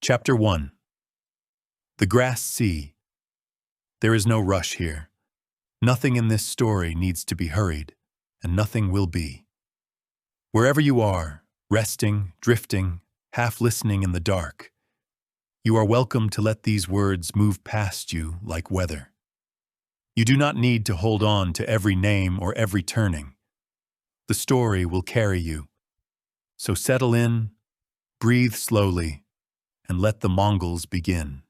Chapter 1. The Grass Sea. There is no rush here. Nothing in this story needs to be hurried, and nothing will be. Wherever you are, resting, drifting, half listening in the dark, you are welcome to let these words move past you like weather. You do not need to hold on to every name or every turning. The story will carry you. So settle in, breathe slowly, and let the Mongols begin.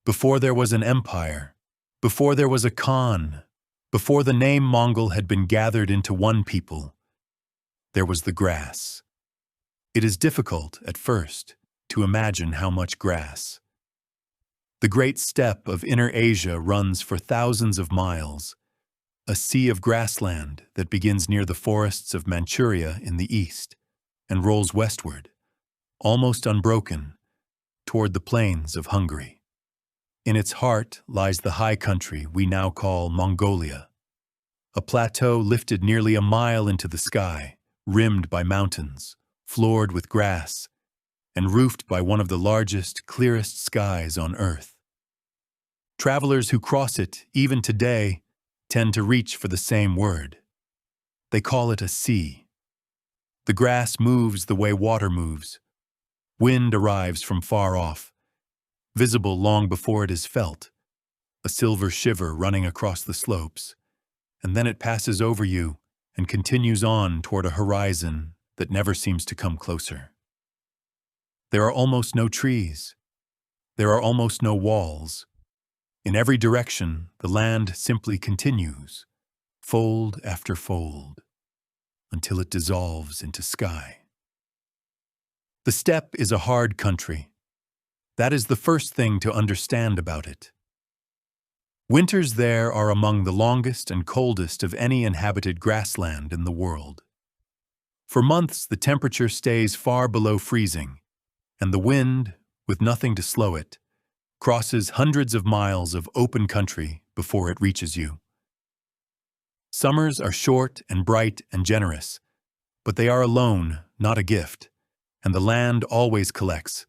Before there was an empire, before there was a Khan, before the name Mongol had been gathered into one people, there was the grass. It is difficult, at first, to imagine how much grass. The great steppe of Inner Asia runs for thousands of miles, a sea of grassland that begins near the forests of Manchuria in the east and rolls westward, almost unbroken, toward the plains of Hungary. In its heart lies the high country we now call Mongolia, a plateau lifted nearly a mile into the sky, rimmed by mountains, floored with grass, and roofed by one of the largest, clearest skies on Earth. Travelers who cross it, even today, tend to reach for the same word. They call it a sea. The grass moves the way water moves. Wind arrives from far off, visible long before it is felt, a silver shiver running across the slopes, and then it passes over you and continues on toward a horizon that never seems to come closer. There are almost no trees. There are almost no walls. In every direction, the land simply continues, fold after fold, until it dissolves into sky. The steppe is a hard country. That is the first thing to understand about it. Winters there are among the longest and coldest of any inhabited grassland in the world. For months, the temperature stays far below freezing, and the wind, with nothing to slow it, crosses hundreds of miles of open country before it reaches you. Summers are short and bright and generous, but they are a loan, not a gift, and the land always collects.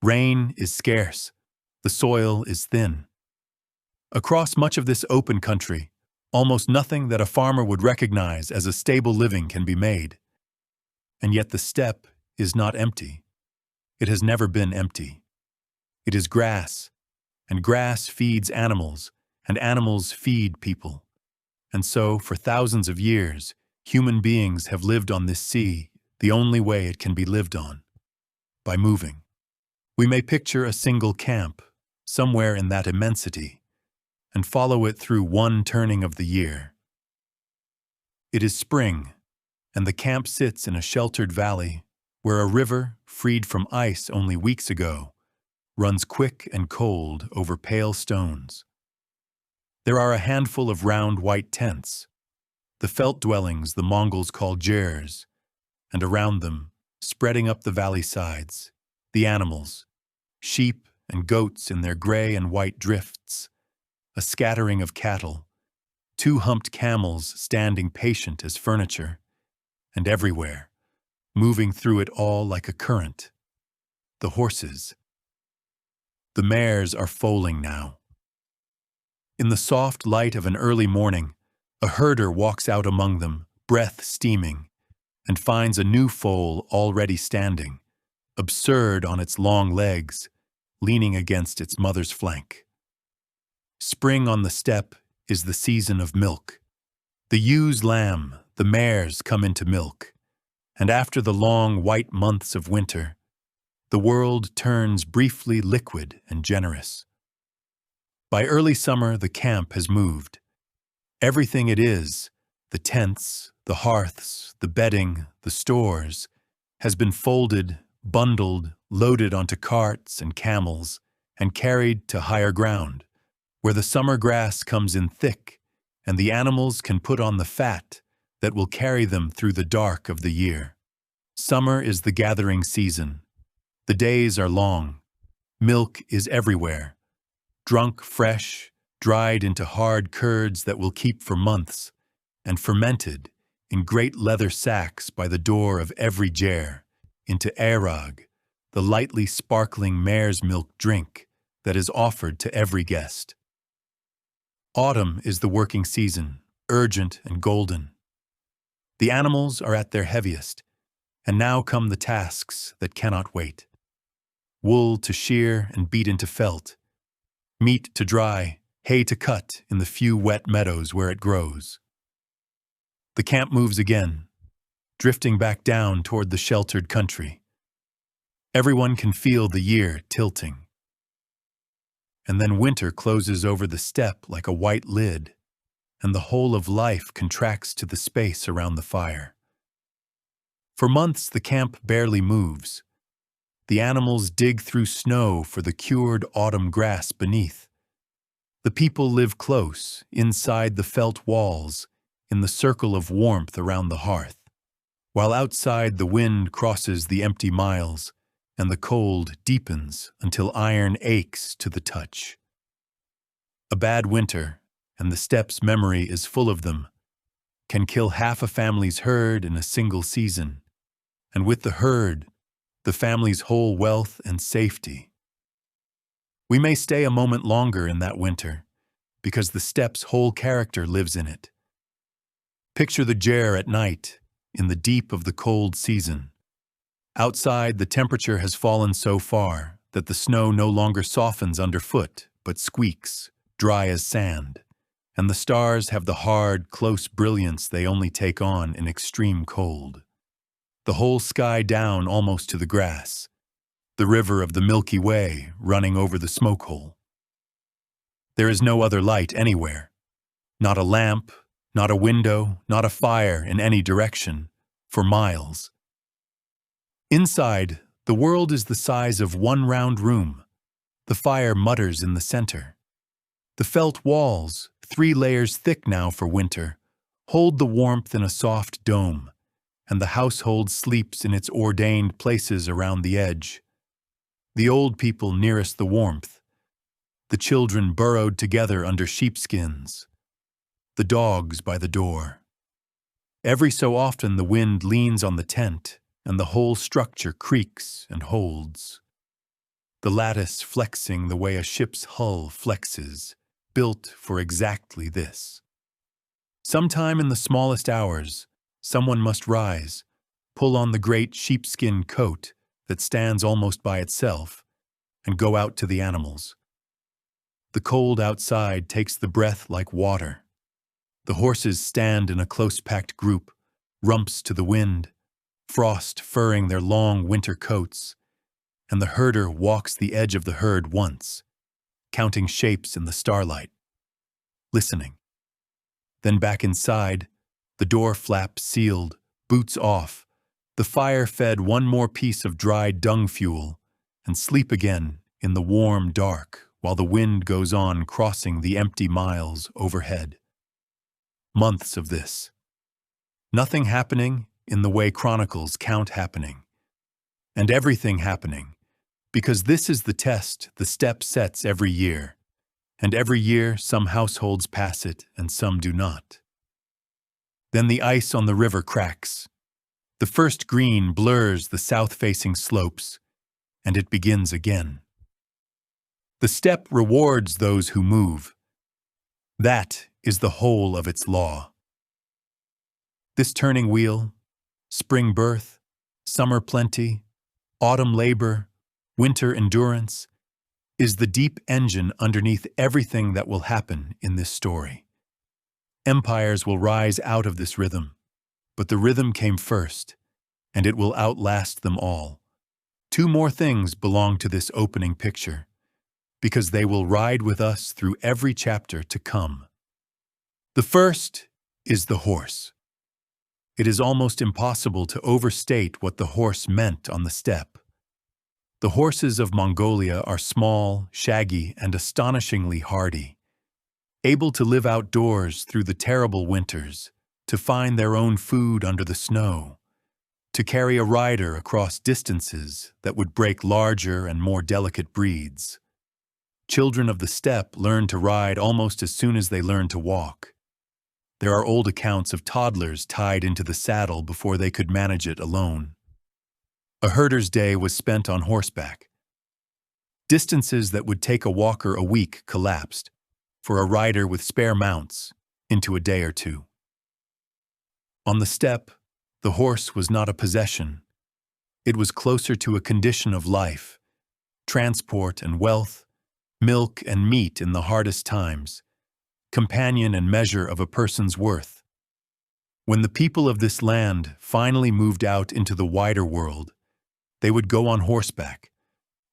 Rain is scarce, the soil is thin. Across much of this open country, almost nothing that a farmer would recognize as a stable living can be made. And yet the steppe is not empty. It has never been empty. It is grass, and grass feeds animals, and animals feed people. And so, for thousands of years, human beings have lived on this sea the only way it can be lived on, by moving. We may picture a single camp, somewhere in that immensity, and follow it through one turning of the year. It is spring, and the camp sits in a sheltered valley where a river, freed from ice only weeks ago, runs quick and cold over pale stones. There are a handful of round white tents, the felt dwellings the Mongols call jers, and around them, spreading up the valley sides, the animals, sheep and goats in their gray and white drifts, a scattering of cattle, two humped camels standing patient as furniture, and everywhere, moving through it all like a current, the horses. The mares are foaling now. In the soft light of an early morning, a herder walks out among them, breath steaming, and finds a new foal already standing, absurd on its long legs, leaning against its mother's flank. Spring on the steppe is the season of milk. The ewe's lamb, the mares come into milk, and after the long white months of winter, the world turns briefly liquid and generous. By early summer, the camp has moved. Everything it is, the tents, the hearths, the bedding, the stores, has been folded, bundled, loaded onto carts and camels, and carried to higher ground, where the summer grass comes in thick, and the animals can put on the fat that will carry them through the dark of the year. Summer is the gathering season. The days are long. Milk is everywhere, drunk fresh, dried into hard curds that will keep for months, and fermented in great leather sacks by the door of every ger into erag, the lightly sparkling mare's milk drink that is offered to every guest. Autumn is the working season, urgent and golden. The animals are at their heaviest, and now come the tasks that cannot wait. Wool to shear and beat into felt, meat to dry, hay to cut in the few wet meadows where it grows. The camp moves again, drifting back down toward the sheltered country. Everyone can feel the year tilting. And then winter closes over the steppe like a white lid, and the whole of life contracts to the space around the fire. For months the camp barely moves. The animals dig through snow for the cured autumn grass beneath. The people live close, inside the felt walls, in the circle of warmth around the hearth, while outside the wind crosses the empty miles, and the cold deepens until iron aches to the touch. A bad winter, and the steppe's memory is full of them, can kill half a family's herd in a single season, and with the herd, the family's whole wealth and safety. We may stay a moment longer in that winter, because the steppe's whole character lives in it. Picture the ger at night, in the deep of the cold season. Outside, the temperature has fallen so far that the snow no longer softens underfoot, but squeaks, dry as sand, and the stars have the hard, close brilliance they only take on in extreme cold. The whole sky down almost to the grass, the river of the Milky Way running over the smoke hole. There is no other light anywhere, not a lamp, not a window, not a fire in any direction, for miles. Inside, the world is the size of one round room. The fire mutters in the center. The felt walls, 3 layers thick now for winter, hold the warmth in a soft dome, and the household sleeps in its ordained places around the edge. The old people nearest the warmth, the children burrowed together under sheepskins, the dogs by the door. Every so often the wind leans on the tent, and the whole structure creaks and holds. The lattice flexing the way a ship's hull flexes, built for exactly this. Sometime in the smallest hours, someone must rise, pull on the great sheepskin coat that stands almost by itself, and go out to the animals. The cold outside takes the breath like water. The horses stand in a close-packed group, rumps to the wind, frost furring their long winter coats, and the herder walks the edge of the herd once, counting shapes in the starlight, listening. Then back inside, the door flap sealed, boots off, the fire fed one more piece of dry dung fuel, and sleep again in the warm dark while the wind goes on crossing the empty miles overhead. Months of this. Nothing happening in the way chronicles count happening, and everything happening, because this is the test the steppe sets every year, and every year some households pass it and some do not. Then the ice on the river cracks. The first green blurs the south-facing slopes, and it begins again. The steppe rewards those who move. That is the whole of its law. This turning wheel, spring birth, summer plenty, autumn labor, winter endurance, is the deep engine underneath everything that will happen in this story. Empires will rise out of this rhythm, but the rhythm came first, and it will outlast them all. 2 more things belong to this opening picture, because they will ride with us through every chapter to come. The first is the horse. It is almost impossible to overstate what the horse meant on the steppe. The horses of Mongolia are small, shaggy, and astonishingly hardy, able to live outdoors through the terrible winters, to find their own food under the snow, to carry a rider across distances that would break larger and more delicate breeds. Children of the steppe learn to ride almost as soon as they learn to walk. There are old accounts of toddlers tied into the saddle before they could manage it alone. A herder's day was spent on horseback. Distances that would take a walker a week collapsed, for a rider with spare mounts, into a day or two. On the steppe, the horse was not a possession. It was closer to a condition of life, transport and wealth, milk and meat in the hardest times, companion and measure of a person's worth. When the people of this land finally moved out into the wider world, they would go on horseback,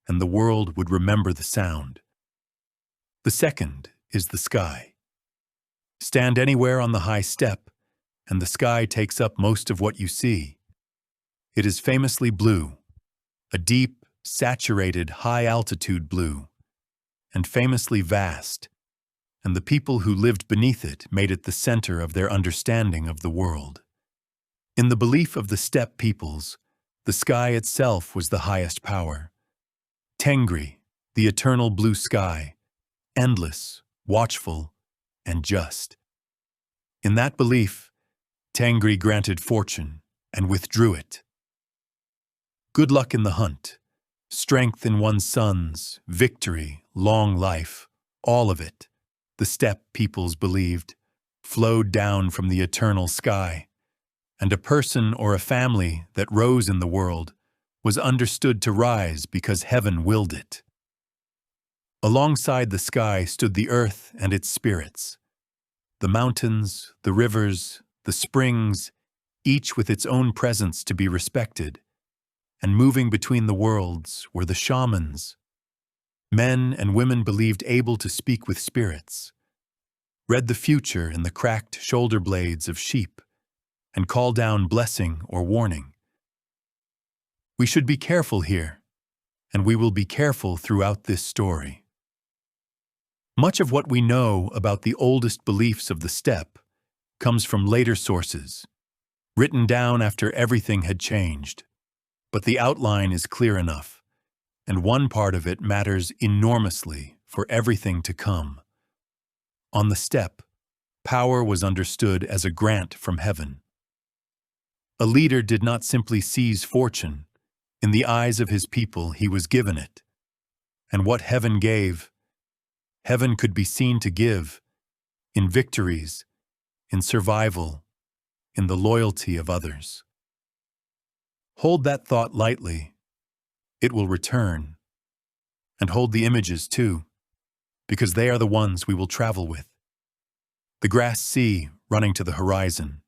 and the world would remember the sound. The second is the sky. Stand anywhere on the high steppe, and the sky takes up most of what you see. It is famously blue, a deep, saturated, high-altitude blue, and famously vast, and the people who lived beneath it made it the center of their understanding of the world. In the belief of the steppe peoples, the sky itself was the highest power. Tengri, the eternal blue sky, endless, watchful, and just. In that belief, Tengri granted fortune and withdrew it. Good luck in the hunt, strength in one's sons, victory, long life, all of it, the steppe peoples believed, flowed down from the eternal sky, and a person or a family that rose in the world was understood to rise because heaven willed it. Alongside the sky stood the earth and its spirits, the mountains, the rivers, the springs, each with its own presence to be respected, and moving between the worlds were the shamans, men and women believed able to speak with spirits, read the future in the cracked shoulder blades of sheep, and call down blessing or warning. We should be careful here, and we will be careful throughout this story. Much of what we know about the oldest beliefs of the steppe comes from later sources, written down after everything had changed. But the outline is clear enough, and one part of it matters enormously for everything to come. On the steppe, power was understood as a grant from heaven. A leader did not simply seize fortune. In the eyes of his people, he was given it. And what heaven gave, heaven could be seen to give in victories, in survival, in the loyalty of others. Hold that thought lightly. It will return. And hold the images too, because they are the ones we will travel with. The grass sea running to the horizon,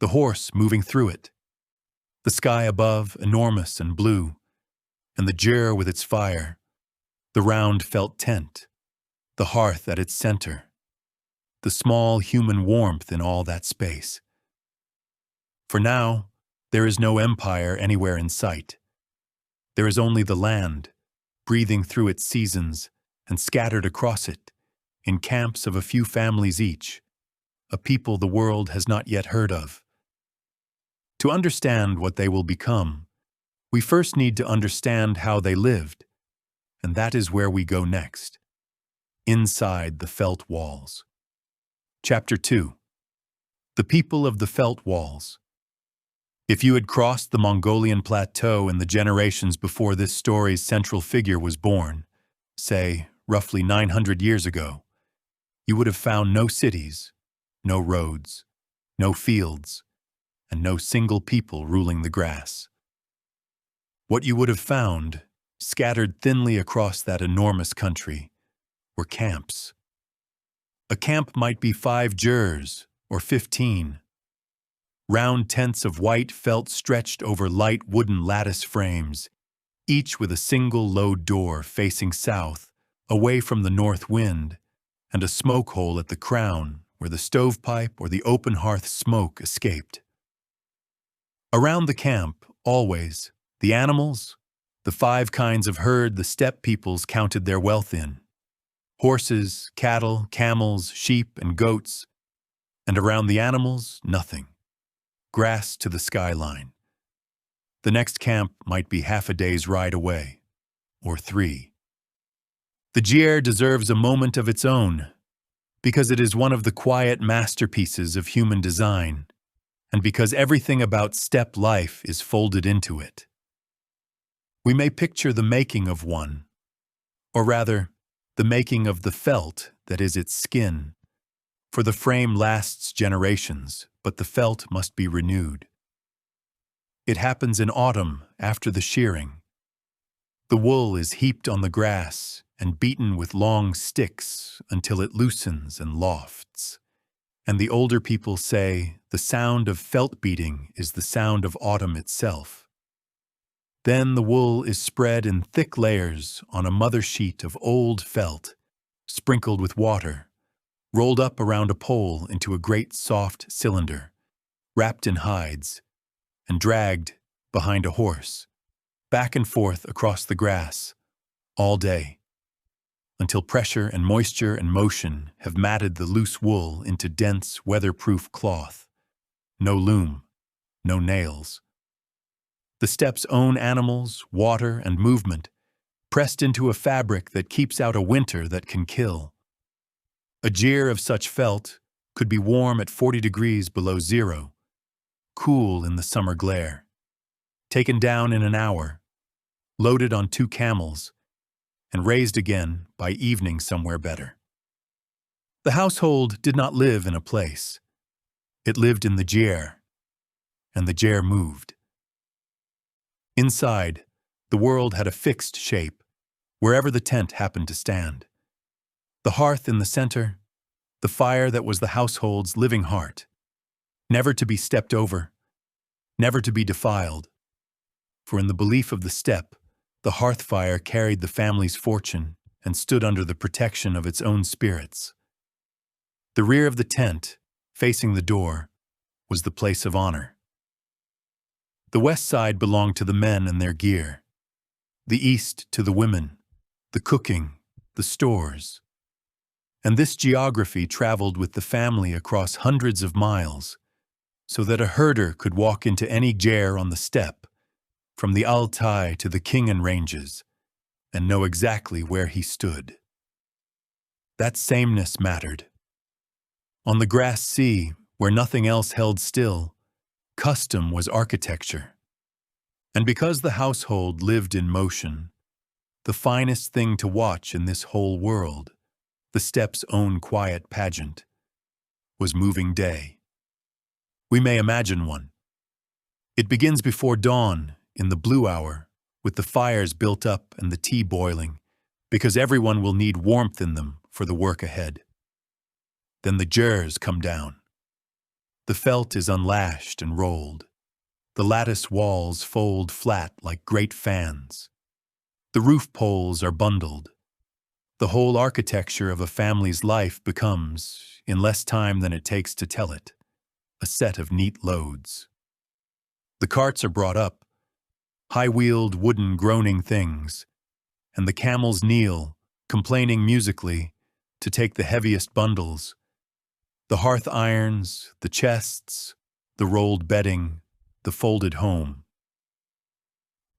the horse moving through it, the sky above enormous and blue, and the gyre with its fire, the round felt tent, the hearth at its center, the small human warmth in all that space. For now, there is no empire anywhere in sight. There is only the land, breathing through its seasons and scattered across it, in camps of a few families each, a people the world has not yet heard of. To understand what they will become, we first need to understand how they lived, and that is where we go next. Inside the felt walls. Chapter 2. The people of the felt walls. If you had crossed the Mongolian plateau in the generations before this story's central figure was born, say, roughly 900 years ago, you would have found no cities, no roads, no fields, and no single people ruling the grass. What you would have found, scattered thinly across that enormous country, were camps. A camp might be 5 jurs or 15. Round tents of white felt stretched over light wooden lattice frames, each with a single low door facing south, away from the north wind, and a smoke hole at the crown where the stovepipe or the open hearth smoke escaped. Around the camp, always, the animals, the 5 kinds of herd the steppe peoples counted their wealth in. Horses, cattle, camels, sheep, and goats, and around the animals, nothing. Grass to the skyline. The next camp might be half a day's ride away, or 3. The gyre deserves a moment of its own, because it is one of the quiet masterpieces of human design, and because everything about steppe life is folded into it. We may picture the making of one, or rather, the making of the felt that is its skin. For the frame lasts generations, but the felt must be renewed. It happens in autumn after the shearing. The wool is heaped on the grass and beaten with long sticks until it loosens and lofts. And the older people say the sound of felt beating is the sound of autumn itself. Then the wool is spread in thick layers on a mother sheet of old felt, sprinkled with water, rolled up around a pole into a great soft cylinder, wrapped in hides, and dragged behind a horse, back and forth across the grass, all day, until pressure and moisture and motion have matted the loose wool into dense, weatherproof cloth. No loom, no nails. The steppe's own animals, water, and movement, pressed into a fabric that keeps out a winter that can kill. A jeer of such felt could be warm at 40 degrees below zero, cool in the summer glare, taken down in an hour, loaded on 2 camels, and raised again by evening somewhere better. The household did not live in a place. It lived in the jeer, and the jeer moved. Inside, the world had a fixed shape, wherever the tent happened to stand. The hearth in the center, the fire that was the household's living heart, never to be stepped over, never to be defiled. For in the belief of the steppe, the hearth fire carried the family's fortune and stood under the protection of its own spirits. The rear of the tent, facing the door, was the place of honor. The west side belonged to the men and their gear, the east to the women, the cooking, the stores. And this geography traveled with the family across hundreds of miles, so that a herder could walk into any jeer on the steppe, from the Altai to the Chinggis ranges, and know exactly where he stood. That sameness mattered. On the grass sea, where nothing else held still, custom was architecture. And because the household lived in motion, the finest thing to watch in this whole world, the steppe's own quiet pageant, was moving day. We may imagine one. It begins before dawn, in the blue hour, with the fires built up and the tea boiling, because everyone will need warmth in them for the work ahead. Then the jeers come down. The felt is unlashed and rolled. The lattice walls fold flat like great fans. The roof poles are bundled. The whole architecture of a family's life becomes, in less time than it takes to tell it, a set of neat loads. The carts are brought up, high-wheeled wooden groaning things, and the camels kneel, complaining musically, to take the heaviest bundles, the hearth irons, the chests, the rolled bedding, the folded home.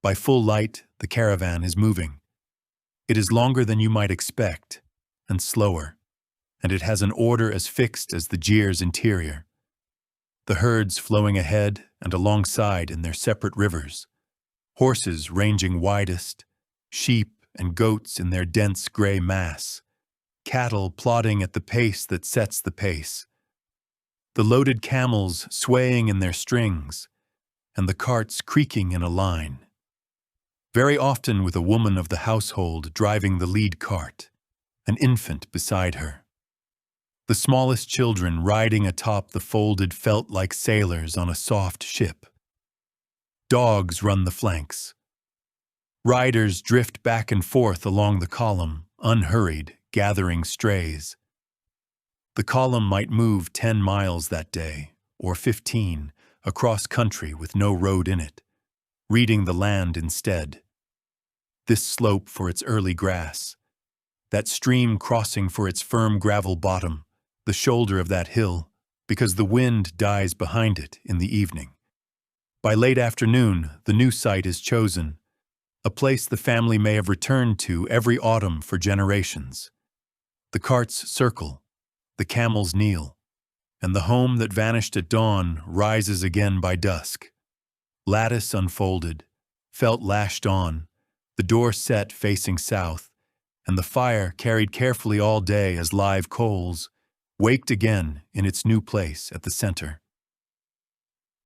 By full light, the caravan is moving. It is longer than you might expect, and slower, and it has an order as fixed as the jeer's interior. The herds flowing ahead and alongside in their separate rivers, horses ranging widest, sheep and goats in their dense gray mass, cattle plodding at the pace that sets the pace, the loaded camels swaying in their strings, and the carts creaking in a line. Very often with a woman of the household driving the lead cart, an infant beside her. The smallest children riding atop the folded felt like sailors on a soft ship. Dogs run the flanks. Riders drift back and forth along the column, unhurried, gathering strays. The column might move 10 miles that day, or 15, across country with no road in it, reading the land instead. This slope for its early grass, that stream crossing for its firm gravel bottom, the shoulder of that hill, because the wind dies behind it in the evening. By late afternoon, the new site is chosen, a place the family may have returned to every autumn for generations. The carts circle, the camels kneel, and the home that vanished at dawn rises again by dusk. Lattice unfolded, felt lashed on, the door set facing south, and the fire carried carefully all day as live coals, waked again in its new place at the center.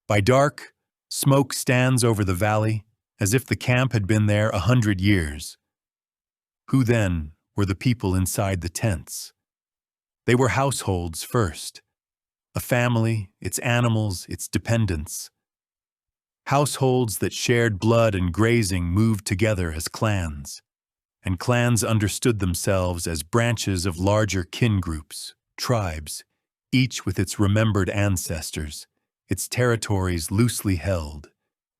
By dark, smoke stands over the valley, as if the camp had been there 100 years. Who then were the people inside the tents? They were households first. A family, its animals, its dependents. Households that shared blood and grazing moved together as clans, and clans understood themselves as branches of larger kin groups, tribes, each with its remembered ancestors, its territories loosely held,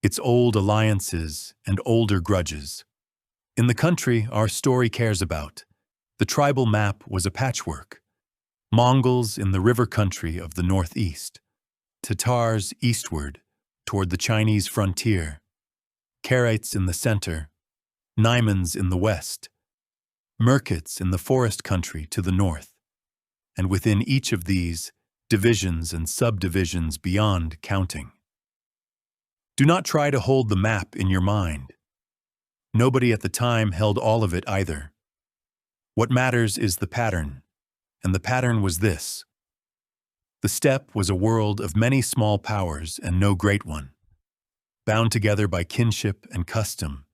its old alliances and older grudges. In the country our story cares about, the tribal map was a patchwork. Mongols in the river country of the northeast, Tatars eastward toward the Chinese frontier, Karaites in the center, Naimans in the west, Merkits in the forest country to the north, and within each of these, divisions and subdivisions beyond counting. Do not try to hold the map in your mind. Nobody at the time held all of it either. What matters is the pattern, and the pattern was this. The steppe was a world of many small powers and no great one, bound together by kinship and custom,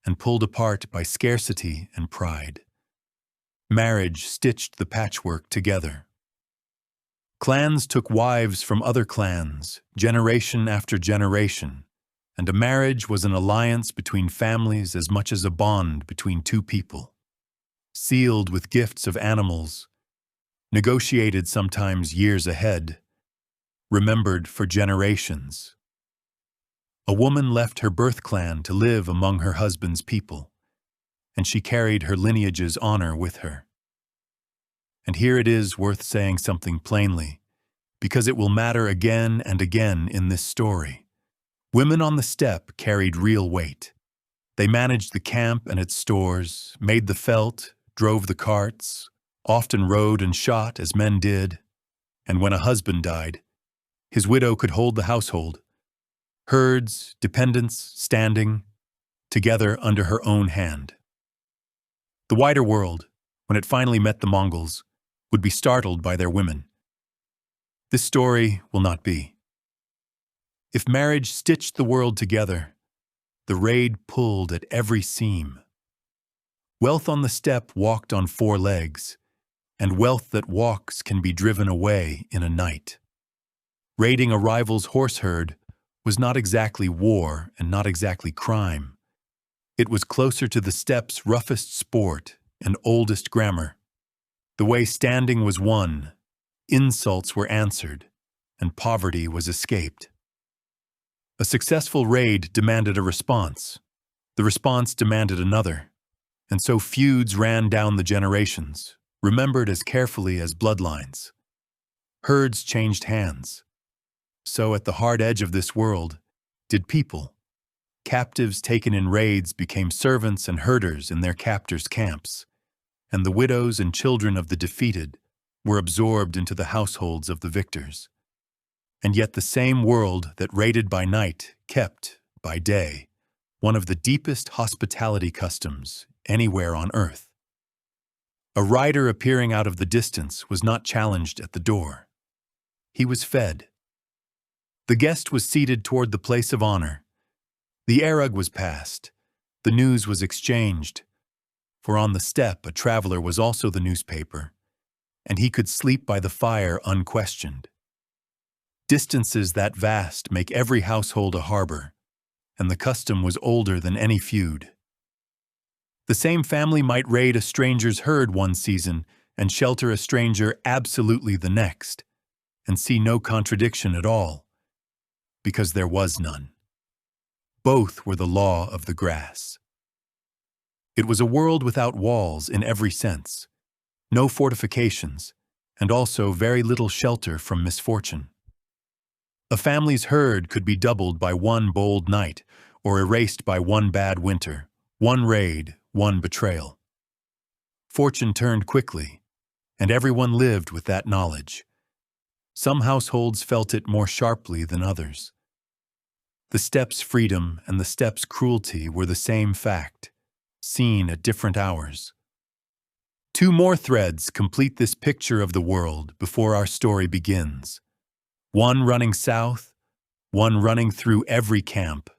and pulled apart by scarcity and pride. Marriage stitched the patchwork together. Clans took wives from other clans, generation after generation, and a marriage was an alliance between families as much as a bond between two people, sealed with gifts of animals, negotiated sometimes years ahead, remembered for generations. A woman left her birth clan to live among her husband's people, and she carried her lineage's honor with her. And here it is worth saying something plainly, because it will matter again and again in this story. Women on the steppe carried real weight. They managed the camp and its stores, made the felt, drove the carts, often rode and shot as men did, and when a husband died, his widow could hold the household, herds, dependents, standing, together under her own hand. The wider world, when it finally met the Mongols, would be startled by their women. This story will not be. If marriage stitched the world together, the raid pulled at every seam. Wealth on the steppe walked on 4 legs, and wealth that walks can be driven away in a night. Raiding a rival's horse herd was not exactly war and not exactly crime. It was closer to the steppe's roughest sport and oldest grammar. The way standing was won, insults were answered, and poverty was escaped. A successful raid demanded a response. The response demanded another, and so feuds ran down the generations, remembered as carefully as bloodlines. Herds changed hands. So at the hard edge of this world did people. Captives taken in raids became servants and herders in their captors' camps, and the widows and children of the defeated were absorbed into the households of the victors. And yet the same world that raided by night kept, by day, one of the deepest hospitality customs anywhere on earth. A rider appearing out of the distance was not challenged at the door. He was fed. The guest was seated toward the place of honor. The erug was passed. The news was exchanged. For on the steppe a traveler was also the newspaper, and he could sleep by the fire unquestioned. Distances that vast make every household a harbor, and the custom was older than any feud. The same family might raid a stranger's herd one season and shelter a stranger absolutely the next, and see no contradiction at all, because there was none. Both were the law of the grass. It was a world without walls in every sense, no fortifications, and also very little shelter from misfortune. A family's herd could be doubled by one bold night, or erased by one bad winter, one raid, one betrayal. Fortune turned quickly, and everyone lived with that knowledge. Some households felt it more sharply than others. The steppe's freedom and the steppe's cruelty were the same fact, seen at different hours. Two more threads complete this picture of the world before our story begins. One running south, one running through every camp.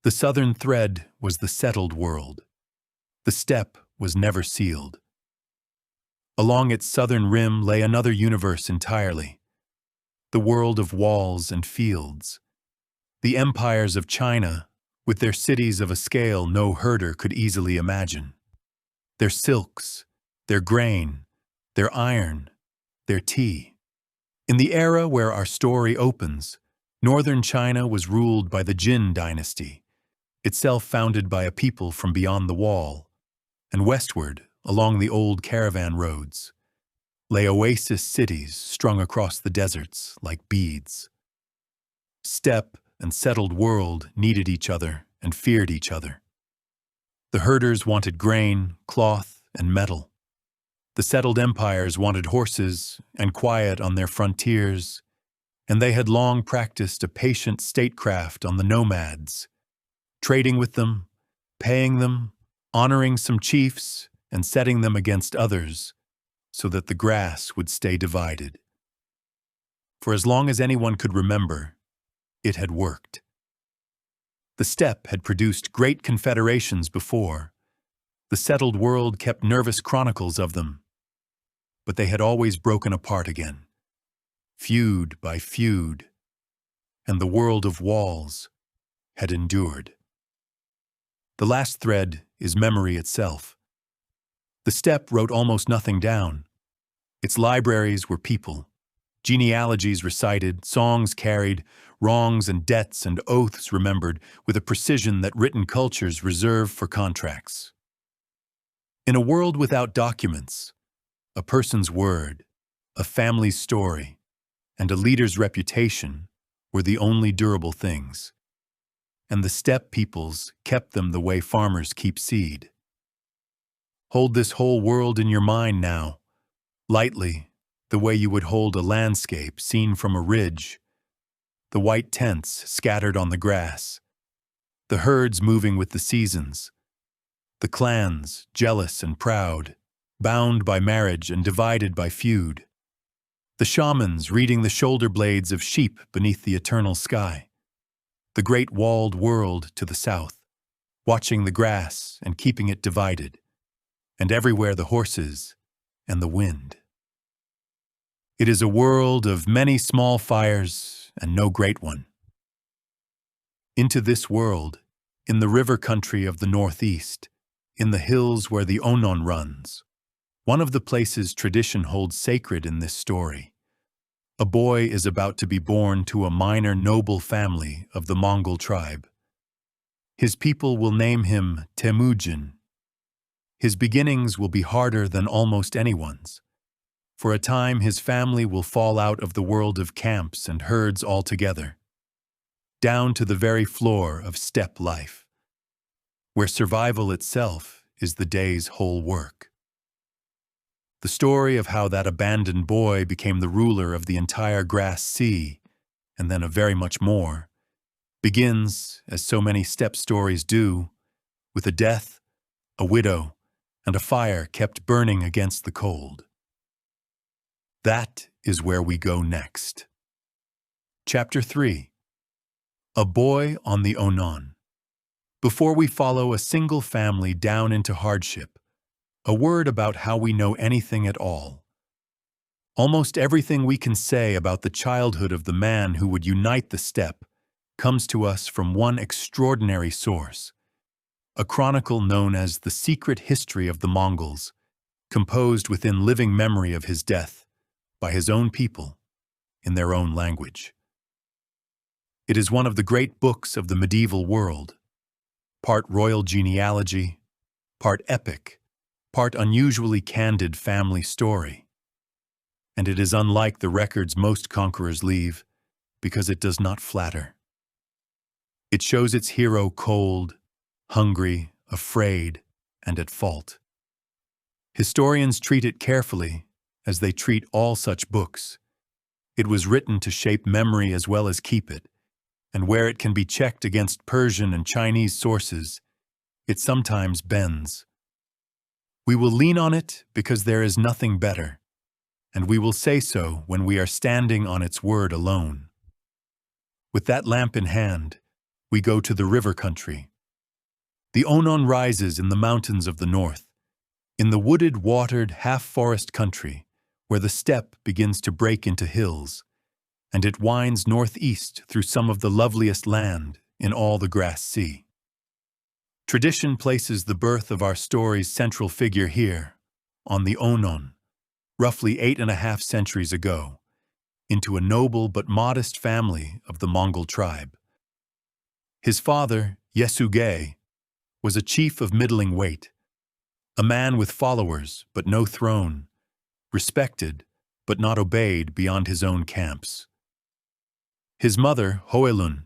The southern thread was the settled world. The steppe was never sealed. Along its southern rim lay another universe entirely, the world of walls and fields. The empires of China, with their cities of a scale no herder could easily imagine. Their silks, their grain, their iron, their tea. In the era where our story opens, northern China was ruled by the Jin dynasty, itself founded by a people from beyond the wall, and westward, along the old caravan roads, lay oasis cities strung across the deserts like beads. Steppe and settled world needed each other and feared each other. The herders wanted grain, cloth, and metal. The settled empires wanted horses and quiet on their frontiers, and they had long practiced a patient statecraft on the nomads, trading with them, paying them, honoring some chiefs, and setting them against others so that the grass would stay divided. For as long as anyone could remember, it had worked. The steppe had produced great confederations before. The settled world kept nervous chronicles of them, but they had always broken apart again, feud by feud, and the world of walls had endured. The last thread is memory itself. The steppe wrote almost nothing down. Its libraries were people, genealogies recited, songs carried, wrongs and debts and oaths remembered with a precision that written cultures reserve for contracts. In a world without documents, a person's word, a family's story, and a leader's reputation were the only durable things. And the steppe peoples kept them the way farmers keep seed. Hold this whole world in your mind now, lightly, the way you would hold a landscape seen from a ridge, the white tents scattered on the grass, the herds moving with the seasons, the clans jealous and proud, bound by marriage and divided by feud, the shamans reading the shoulder blades of sheep beneath the eternal sky, the great walled world to the south, watching the grass and keeping it divided, and everywhere the horses and the wind. It is a world of many small fires and no great one. Into this world, in the river country of the northeast, in the hills where the Onon runs, one of the places tradition holds sacred in this story, a boy is about to be born to a minor noble family of the Mongol tribe. His people will name him Temüjin. His beginnings will be harder than almost anyone's. For a time his family will fall out of the world of camps and herds altogether, down to the very floor of steppe life, where survival itself is the day's whole work. The story of how that abandoned boy became the ruler of the entire grass sea, and then of very much more, begins, as so many steppe stories do, with a death, a widow, and a fire kept burning against the cold. That is where we go next. Chapter 3. A Boy on the Onon. Before we follow a single family down into hardship, a word about how we know anything at all. Almost everything we can say about the childhood of the man who would unite the steppe comes to us from one extraordinary source, a chronicle known as The Secret History of the Mongols, composed within living memory of his death, by his own people, in their own language. It is one of the great books of the medieval world, part royal genealogy, part epic, part unusually candid family story. And it is unlike the records most conquerors leave, because it does not flatter. It shows its hero cold, hungry, afraid, and at fault. Historians treat it carefully, as they treat all such books. It was written to shape memory as well as keep it, and where it can be checked against Persian and Chinese sources, it sometimes bends. We will lean on it because there is nothing better, and we will say so when we are standing on its word alone. With that lamp in hand, we go to the river country. The Onon rises in the mountains of the north, in the wooded, watered, half-forest country, where the steppe begins to break into hills, and it winds northeast through some of the loveliest land in all the Grass Sea. Tradition places the birth of our story's central figure here, on the Onon, roughly 8.5 centuries ago, into a noble but modest family of the Mongol tribe. His father, Yesugei, was a chief of middling weight, a man with followers but no throne, respected but not obeyed beyond his own camps. His mother, Hoelun,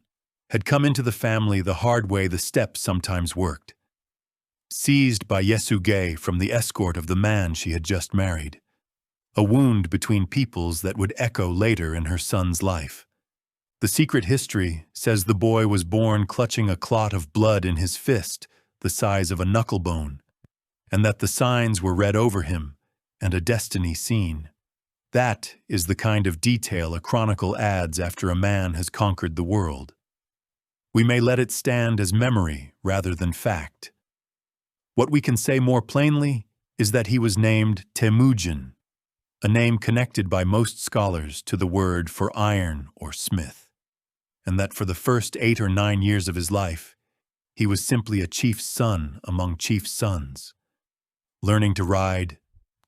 had come into the family the hard way the steppe sometimes worked, seized by Yesugei from the escort of the man she had just married, a wound between peoples that would echo later in her son's life. The secret history says the boy was born clutching a clot of blood in his fist the size of a knucklebone, and that the signs were read over him and a destiny seen. That is the kind of detail a chronicle adds after a man has conquered the world. We may let it stand as memory rather than fact. What we can say more plainly is that he was named Temüjin, a name connected by most scholars to the word for iron or smith, and that for the first 8 or 9 years of his life, he was simply a chief's son among chief's sons, learning to ride,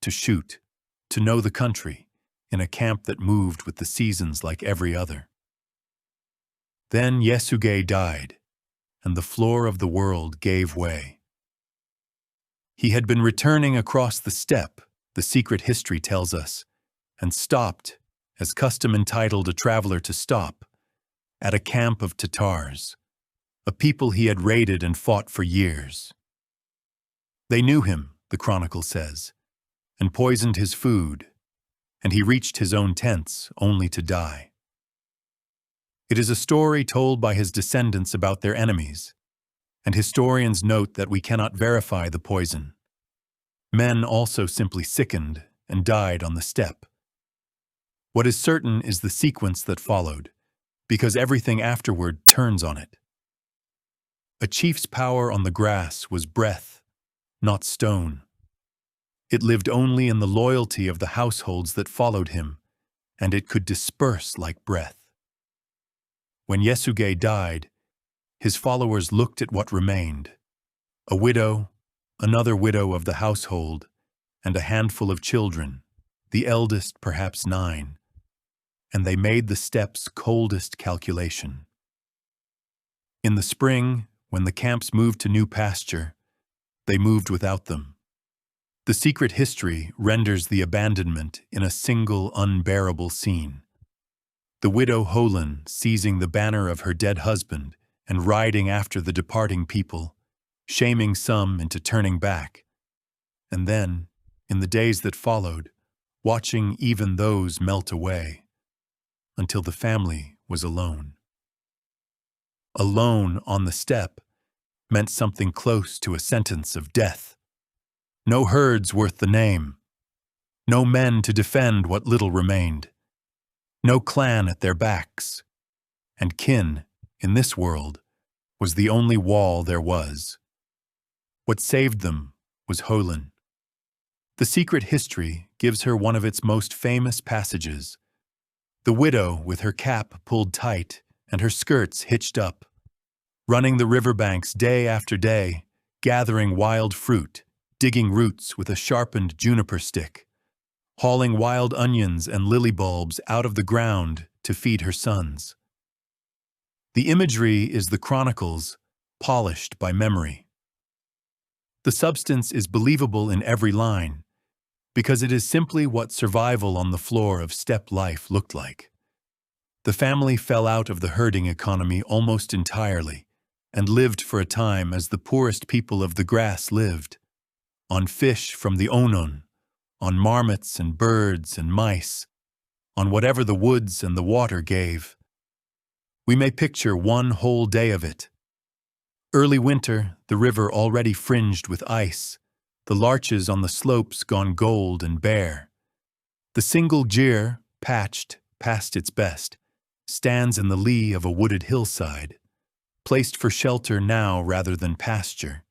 to shoot, to know the country, in a camp that moved with the seasons like every other. Then Yesugei died, and the floor of the world gave way. He had been returning across the steppe, the secret history tells us, and stopped, as custom entitled a traveler to stop, at a camp of Tatars, a people he had raided and fought for years. They knew him, the chronicle says, and poisoned his food, and he reached his own tents only to die. It is a story told by his descendants about their enemies, and historians note that we cannot verify the poison. Men also simply sickened and died on the steppe. What is certain is the sequence that followed, because everything afterward turns on it. A chief's power on the grass was breath, not stone. It lived only in the loyalty of the households that followed him, and it could disperse like breath. When Yesugei died, his followers looked at what remained: a widow, another widow of the household, and a handful of children, the eldest perhaps 9, and they made the steppe's coldest calculation. In the spring, when the camps moved to new pasture, they moved without them. The secret history renders the abandonment in a single unbearable scene. The widow Hoelun seizing the banner of her dead husband and riding after the departing people, shaming some into turning back, and then, in the days that followed, watching even those melt away, until the family was alone. Alone on the steppe meant something close to a sentence of death. No herds worth the name, no men to defend what little remained, no clan at their backs, and kin, in this world, was the only wall there was. What saved them was Hoelun. The secret history gives her one of its most famous passages. The widow with her cap pulled tight and her skirts hitched up, running the riverbanks day after day, gathering wild fruit, digging roots with a sharpened juniper stick, hauling wild onions and lily bulbs out of the ground to feed her sons. The imagery is the chronicles, polished by memory. The substance is believable in every line, because it is simply what survival on the floor of steppe life looked like. The family fell out of the herding economy almost entirely, and lived for a time as the poorest people of the grass lived, on fish from the Onon, on marmots and birds and mice, on whatever the woods and the water gave. We may picture one whole day of it. Early winter, the river already fringed with ice, the larches on the slopes gone gold and bare. The single gyr, patched past its best, stands in the lee of a wooded hillside, placed for shelter now rather than pasture,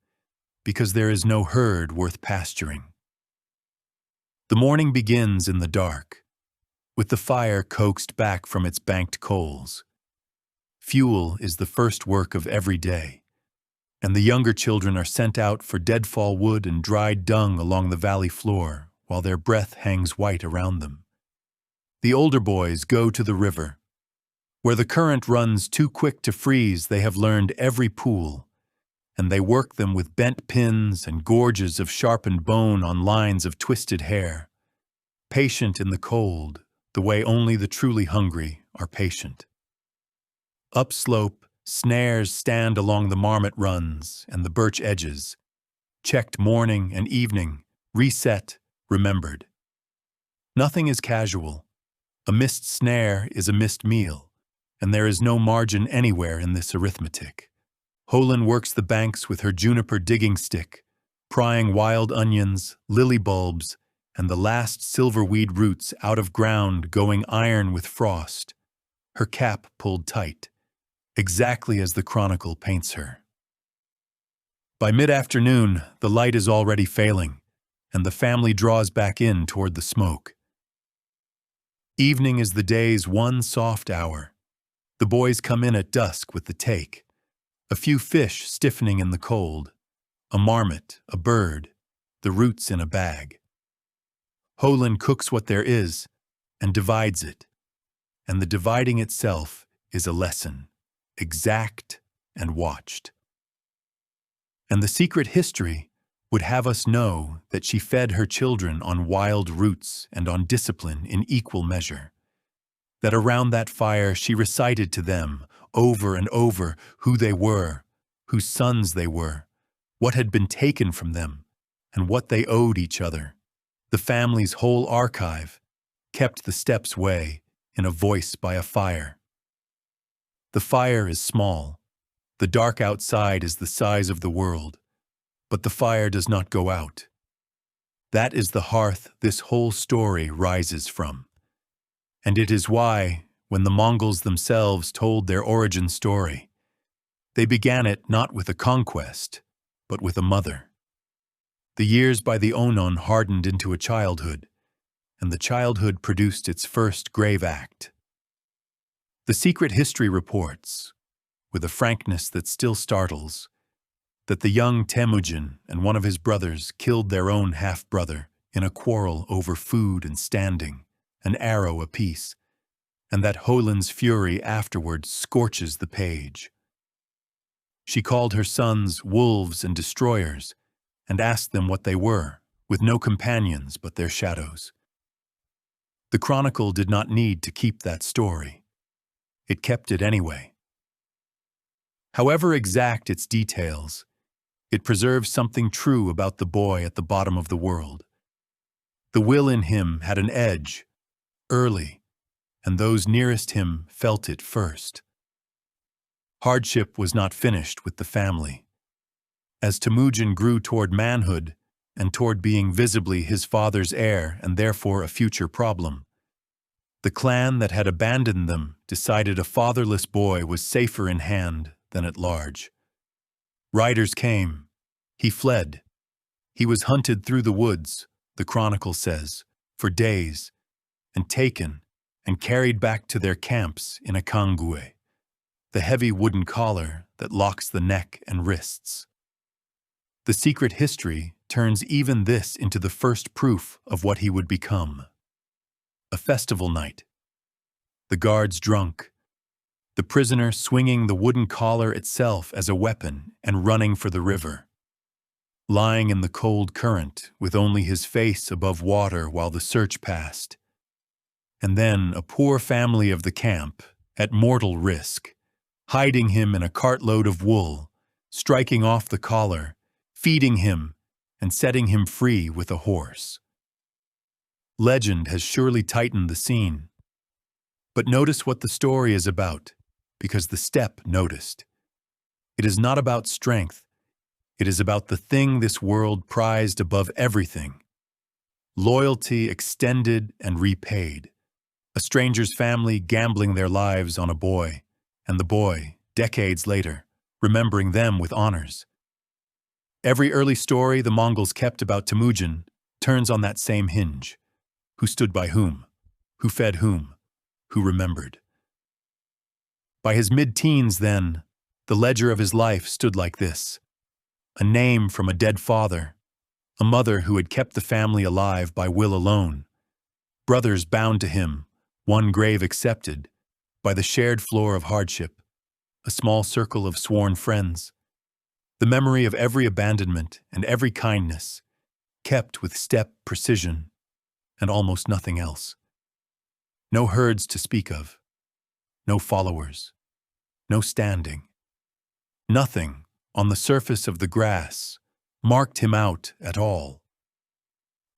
because there is no herd worth pasturing. The morning begins in the dark, with the fire coaxed back from its banked coals. Fuel is the first work of every day, and the younger children are sent out for deadfall wood and dried dung along the valley floor, while their breath hangs white around them. The older boys go to the river. Where the current runs too quick to freeze, they have learned every pool, and they work them with bent pins and gorges of sharpened bone on lines of twisted hair, patient in the cold, the way only the truly hungry are patient. Upslope, snares stand along the marmot runs and the birch edges, checked morning and evening, reset, remembered. Nothing is casual. A missed snare is a missed meal, and there is no margin anywhere in this arithmetic. Holin works the banks with her juniper digging stick, prying wild onions, lily bulbs, and the last silverweed roots out of ground going iron with frost, her cap pulled tight, exactly as the chronicle paints her. By mid-afternoon, the light is already failing, and the family draws back in toward the smoke. Evening is the day's one soft hour. The boys come in at dusk with the take, a few fish stiffening in the cold, a marmot, a bird, the roots in a bag. Holin cooks what there is and divides it, and the dividing itself is a lesson, exact and watched. And the secret history would have us know that she fed her children on wild roots and on discipline in equal measure, that around that fire she recited to them over and over who they were, whose sons they were, what had been taken from them, and what they owed each other. The family's whole archive, kept the steppes way in a voice by a fire. The fire is small. The dark outside is the size of the world, but the fire does not go out. That is the hearth this whole story rises from. And it is why, when the Mongols themselves told their origin story, they began it not with a conquest, but with a mother. The years by the Onon hardened into a childhood, and the childhood produced its first grave act. The secret history reports, with a frankness that still startles, that the young Temüjin and one of his brothers killed their own half-brother in a quarrel over food and standing, an arrow apiece, and that Holin's fury afterward scorches the page. She called her sons wolves and destroyers, and asked them what they were, with no companions but their shadows. The chronicle did not need to keep that story. It kept it anyway. However exact its details, it preserves something true about the boy at the bottom of the world. The will in him had an edge, early, and those nearest him felt it first. Hardship was not finished with the family. As Temüjin grew toward manhood and toward being visibly his father's heir and therefore a future problem, the clan that had abandoned them decided a fatherless boy was safer in hand than at large. Riders came. He fled. He was hunted through the woods, the chronicle says, for days, and taken and carried back to their camps in a kangue, the heavy wooden collar that locks the neck and wrists. The secret history turns even this into the first proof of what he would become. A festival night. The guards drunk. The prisoner swinging the wooden collar itself as a weapon and running for the river. Lying in the cold current with only his face above water while the search passed. And then a poor family of the camp, at mortal risk, hiding him in a cartload of wool, striking off the collar, feeding him, and setting him free with a horse. Legend has surely tightened the scene. But notice what the story is about, because the steppe noticed. It is not about strength. It is about the thing this world prized above everything. Loyalty extended and repaid. A stranger's family gambling their lives on a boy, and the boy, decades later, remembering them with honors. Every early story the Mongols kept about Temüjin turns on that same hinge. Who stood by whom? Who fed whom? Who remembered? By his mid-teens, then, the ledger of his life stood like this. A name from a dead father, a mother who had kept the family alive by will alone, brothers bound to him, one grave accepted, by the shared floor of hardship, a small circle of sworn friends, the memory of every abandonment and every kindness, kept with steppe precision, and almost nothing else. No herds to speak of, no followers, no standing. Nothing on the surface of the grass marked him out at all.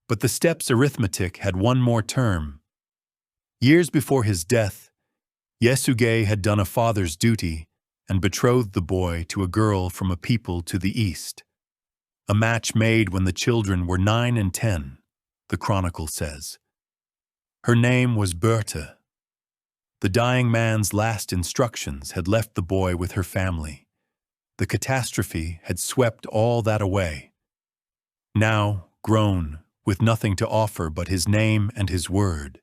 But the steppe's arithmetic had one more term. Years before his death, Yasuge had done a father's duty and betrothed the boy to a girl from a people to the east. A match made when the children were 9 and 10, the chronicle says. Her name was Bertha. The dying man's last instructions had left the boy with her family. The catastrophe had swept all that away. Now, grown, with nothing to offer but his name and his word,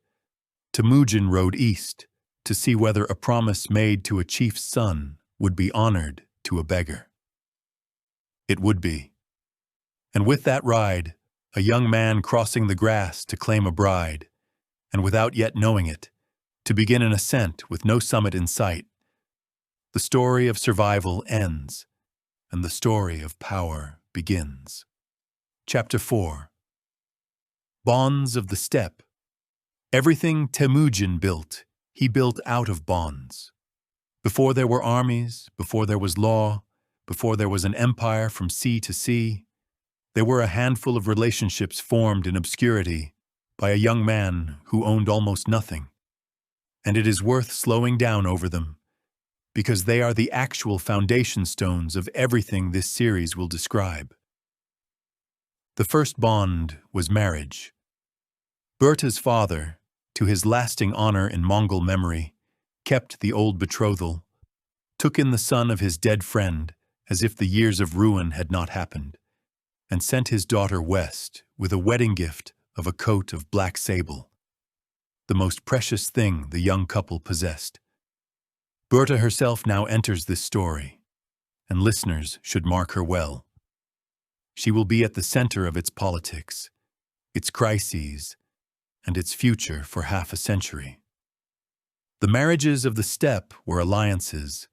Temüjin rode east to see whether a promise made to a chief's son would be honored to a beggar. It would be. And with that ride, a young man crossing the grass to claim a bride, and without yet knowing it, to begin an ascent with no summit in sight. The story of survival ends, and the story of power begins. Chapter 4. Bonds of the Steppe. Everything Temüjin built, he built out of bonds. Before there were armies, before there was law, before there was an empire from sea to sea, there were a handful of relationships formed in obscurity by a young man who owned almost nothing. And it is worth slowing down over them, because they are the actual foundation stones of everything this series will describe. The first bond was marriage. Berta's father, to his lasting honor in Mongol memory, kept the old betrothal, took in the son of his dead friend as if the years of ruin had not happened, and sent his daughter west with a wedding gift of a coat of black sable, the most precious thing the young couple possessed. Berta herself now enters this story, and listeners should mark her well. She will be at the center of its politics, its crises, and its future for half a century. The marriages of the steppe were alliances,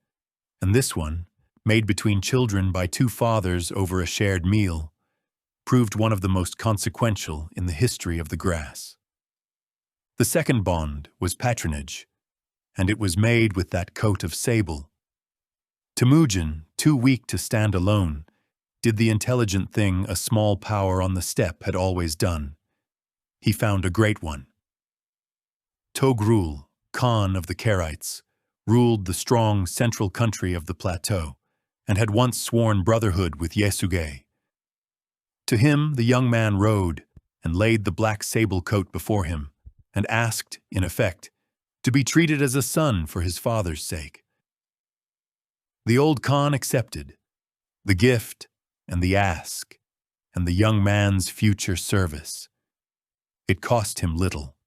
and this one, made between children by two fathers over a shared meal, proved one of the most consequential in the history of the grass. The second bond was patronage, and it was made with that coat of sable. Temüjin, too weak to stand alone, did the intelligent thing a small power on the steppe had always done. He found a great one. Togrul, Khan of the Karaites, ruled the strong central country of the plateau, and had once sworn brotherhood with Yasuge. To him the young man rode, and laid the black sable coat before him, and asked, in effect, to be treated as a son for his father's sake. The old Khan accepted, the gift and the ask, and the young man's future service. It cost him little.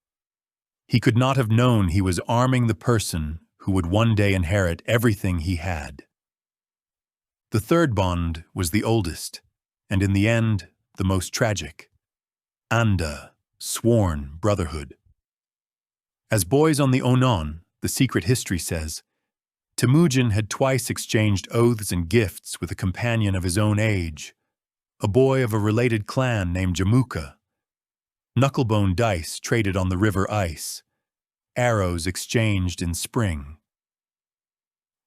He could not have known he was arming the person who would one day inherit everything he had. The third bond was the oldest, and in the end, the most tragic. Anda, sworn brotherhood. As boys on the Onon, the secret history says, Temüjin had twice exchanged oaths and gifts with a companion of his own age, a boy of a related clan named Jamuka. Knucklebone dice traded on the river ice, arrows exchanged in spring.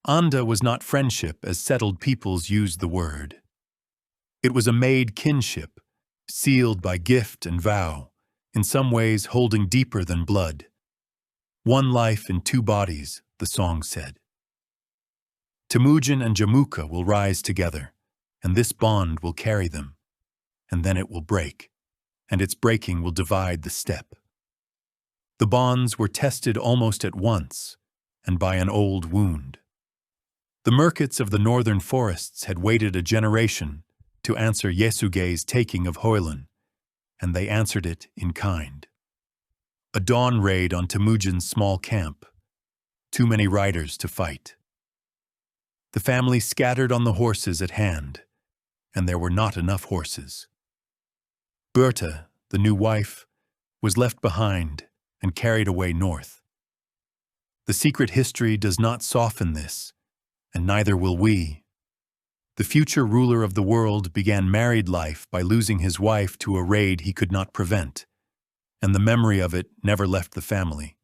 Anda was not friendship as settled peoples used the word. It was a maid kinship, sealed by gift and vow, in some ways holding deeper than blood. One life in two bodies, the song said. Temüjin and Jamuka will rise together, and this bond will carry them, and then it will break, and its breaking will divide the steppe. The bonds were tested almost at once, and by an old wound. The merchants of the northern forests had waited a generation to answer Yesugei's taking of Hoilan, and they answered it in kind. A dawn raid on Temüjin's small camp. Too many riders to fight. The family scattered on the horses at hand, and there were not enough horses. Berta, the new wife, was left behind and carried away north. The secret history does not soften this, and neither will we. The future ruler of the world began married life by losing his wife to a raid he could not prevent, and the memory of it never left the family.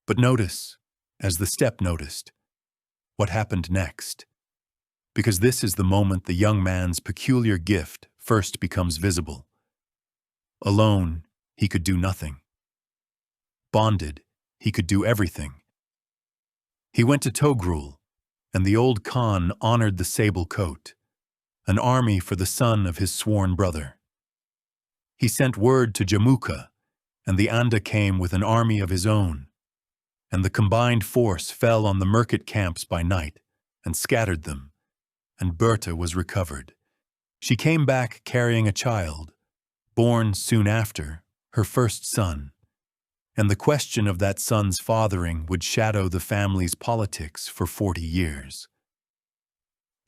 But notice, as the steppe noticed, what happened next, because this is the moment the young man's peculiar gift first becomes visible. Alone, he could do nothing. Bonded, he could do everything. He went to Togrul, and the old Khan honored the sable coat, an army for the son of his sworn brother. He sent word to Jamuka, and the Anda came with an army of his own, and the combined force fell on the merchant camps by night and scattered them, and Berta was recovered. She came back carrying a child, born soon after, her first son, and the question of that son's fathering would shadow the family's politics for 40 years.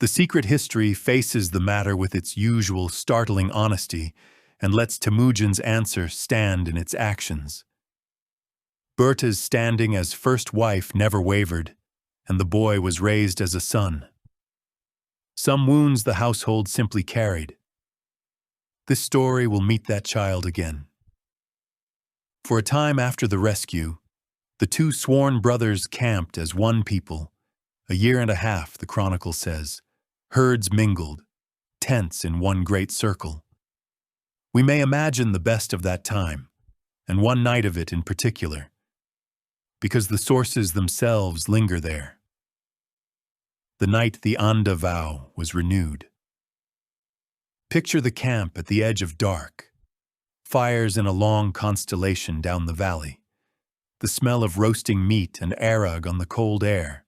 The secret history faces the matter with its usual startling honesty and lets Temüjin's answer stand in its actions. Berta's standing as first wife never wavered, and the boy was raised as a son. Some wounds the household simply carried. This story will meet that child again. For a time after the rescue, the two sworn brothers camped as one people. A year and a half, the chronicle says, herds mingled, tents in one great circle. We may imagine the best of that time, and one night of it in particular, because the sources themselves linger there. The night the Anda vow was renewed. Picture the camp at the edge of dark, fires in a long constellation down the valley, the smell of roasting meat and arag on the cold air.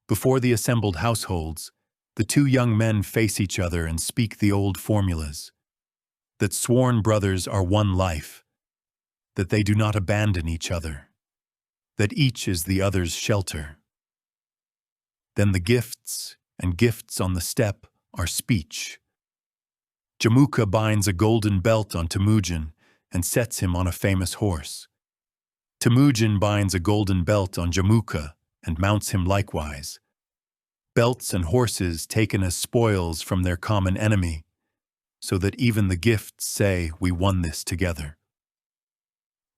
Before the assembled households, the two young men face each other and speak the old formulas, that sworn brothers are one life, that they do not abandon each other, that each is the other's shelter. Then the gifts and gifts on the steppe are speech. Jamuka binds a golden belt on Temüjin and sets him on a famous horse. Temüjin binds a golden belt on Jamuka and mounts him likewise. Belts and horses taken as spoils from their common enemy, so that even the gifts say we won this together.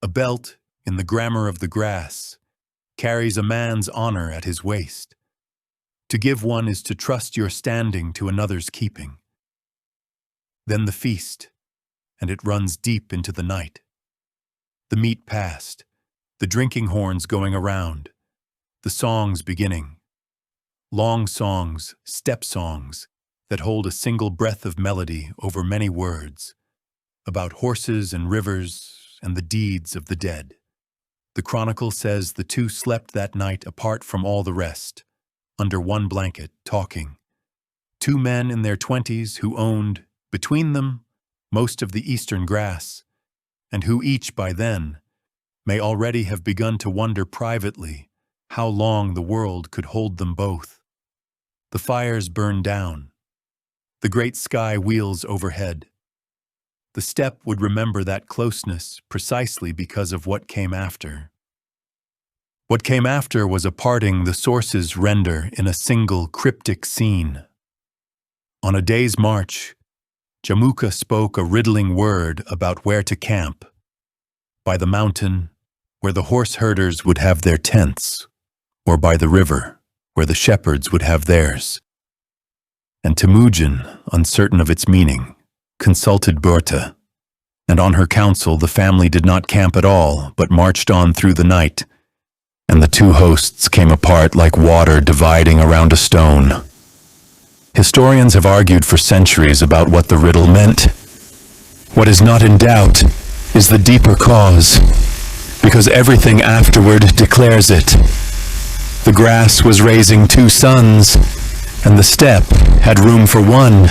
A belt, in the grammar of the grass, carries a man's honor at his waist. To give one is to trust your standing to another's keeping. Then the feast, and it runs deep into the night. The meat passed, the drinking horns going around, the songs beginning. Long songs, steppe songs, that hold a single breath of melody over many words, about horses and rivers and the deeds of the dead. The chronicle says the two slept that night apart from all the rest, under one blanket, talking. Two men in their 20s who owned, between them, most of the eastern grass, and who each by then may already have begun to wonder privately how long the world could hold them both. The fires burn down. The great sky wheels overhead. The steppe would remember that closeness precisely because of what came after. What came after was a parting the sources render in a single cryptic scene. On a day's march, Jamuka spoke a riddling word about where to camp. By the mountain, where the horse herders would have their tents, or by the river, where the shepherds would have theirs. And Temüjin, uncertain of its meaning, consulted Berta, and on her counsel the family did not camp at all, but marched on through the night, and the two hosts came apart like water dividing around a stone. Historians have argued for centuries about what the riddle meant. What is not in doubt is the deeper cause, because everything afterward declares it. The grass was raising two sons, and the steppe had room for one.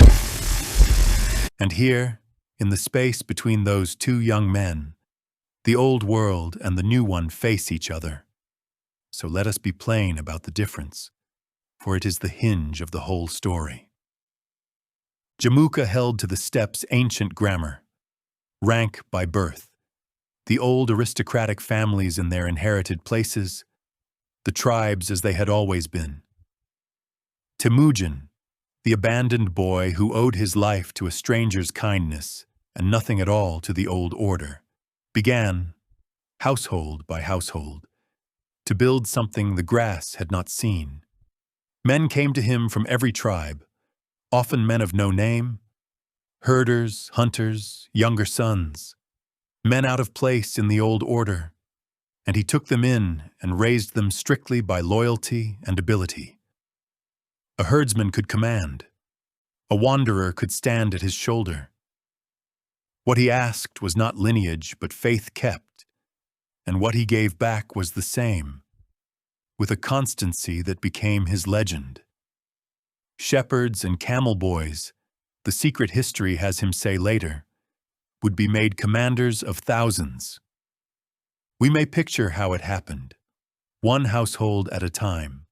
And here, in the space between those two young men, the old world and the new one face each other. So let us be plain about the difference, for it is the hinge of the whole story. Jamuka held to the steppe's ancient grammar, rank by birth, the old aristocratic families in their inherited places, the tribes as they had always been. Temüjin, the abandoned boy who owed his life to a stranger's kindness and nothing at all to the old order, began, household by household, to build something the grass had not seen. Men came to him from every tribe, often men of no name, herders, hunters, younger sons, men out of place in the old order, and he took them in and raised them strictly by loyalty and ability. A herdsman could command. A wanderer could stand at his shoulder. What he asked was not lineage, but faith kept, and what he gave back was the same, with a constancy that became his legend. Shepherds and camel boys, the secret history has him say later, would be made commanders of thousands. We may picture how it happened, one household at a time,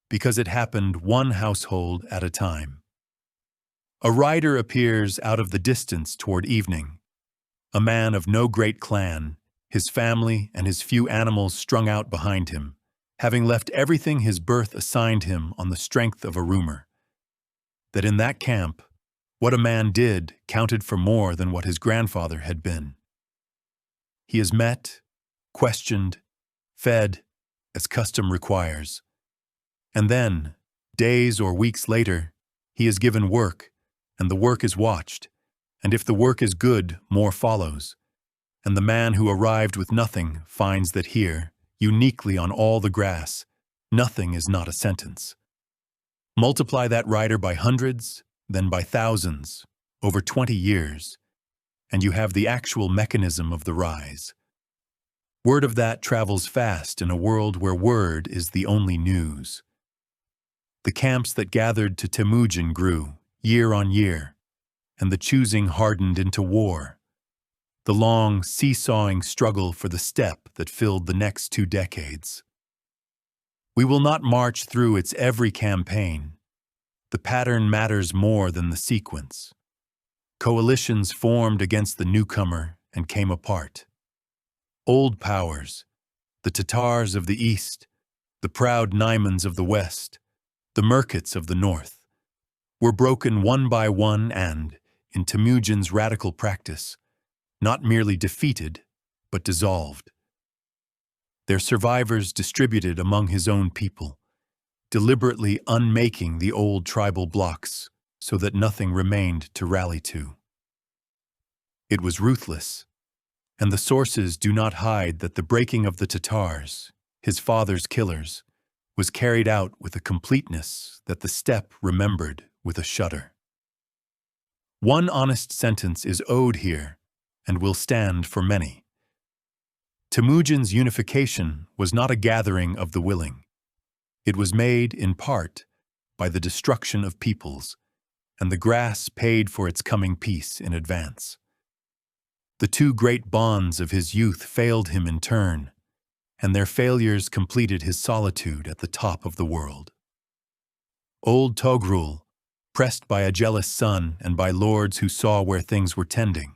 because it happened one household at a time. A rider appears out of the distance toward evening, a man of no great clan, his family and his few animals strung out behind him, having left everything his birth assigned him on the strength of a rumor, that in that camp, what a man did counted for more than what his grandfather had been. He is met, questioned, fed, as custom requires, and then, days or weeks later, he is given work, and the work is watched, and if the work is good, more follows, and the man who arrived with nothing finds that here, uniquely on all the grass, nothing is not a sentence. Multiply that rider by hundreds, then by thousands, over 20 years, and you have the actual mechanism of the rise. Word of that travels fast in a world where word is the only news. The camps that gathered to Temüjin grew, year on year, and the choosing hardened into war. The long, seesawing struggle for the steppe that filled the next 2 decades. We will not march through its every campaign. The pattern matters more than the sequence. Coalitions formed against the newcomer and came apart. Old powers, the Tatars of the east, the proud Naimans of the west, the Merkits of the north, were broken one by one and, in Temüjin's radical practice, not merely defeated, but dissolved. Their survivors distributed among his own people, deliberately unmaking the old tribal blocks so that nothing remained to rally to. It was ruthless, and the sources do not hide that the breaking of the Tatars, his father's killers, was carried out with a completeness that the steppe remembered with a shudder. One honest sentence is owed here and will stand for many. Temüjin's unification was not a gathering of the willing. It was made, in part, by the destruction of peoples, and the grass paid for its coming peace in advance. The 2 great bonds of his youth failed him in turn, and their failures completed his solitude at the top of the world. Old Togrul, pressed by a jealous son and by lords who saw where things were tending,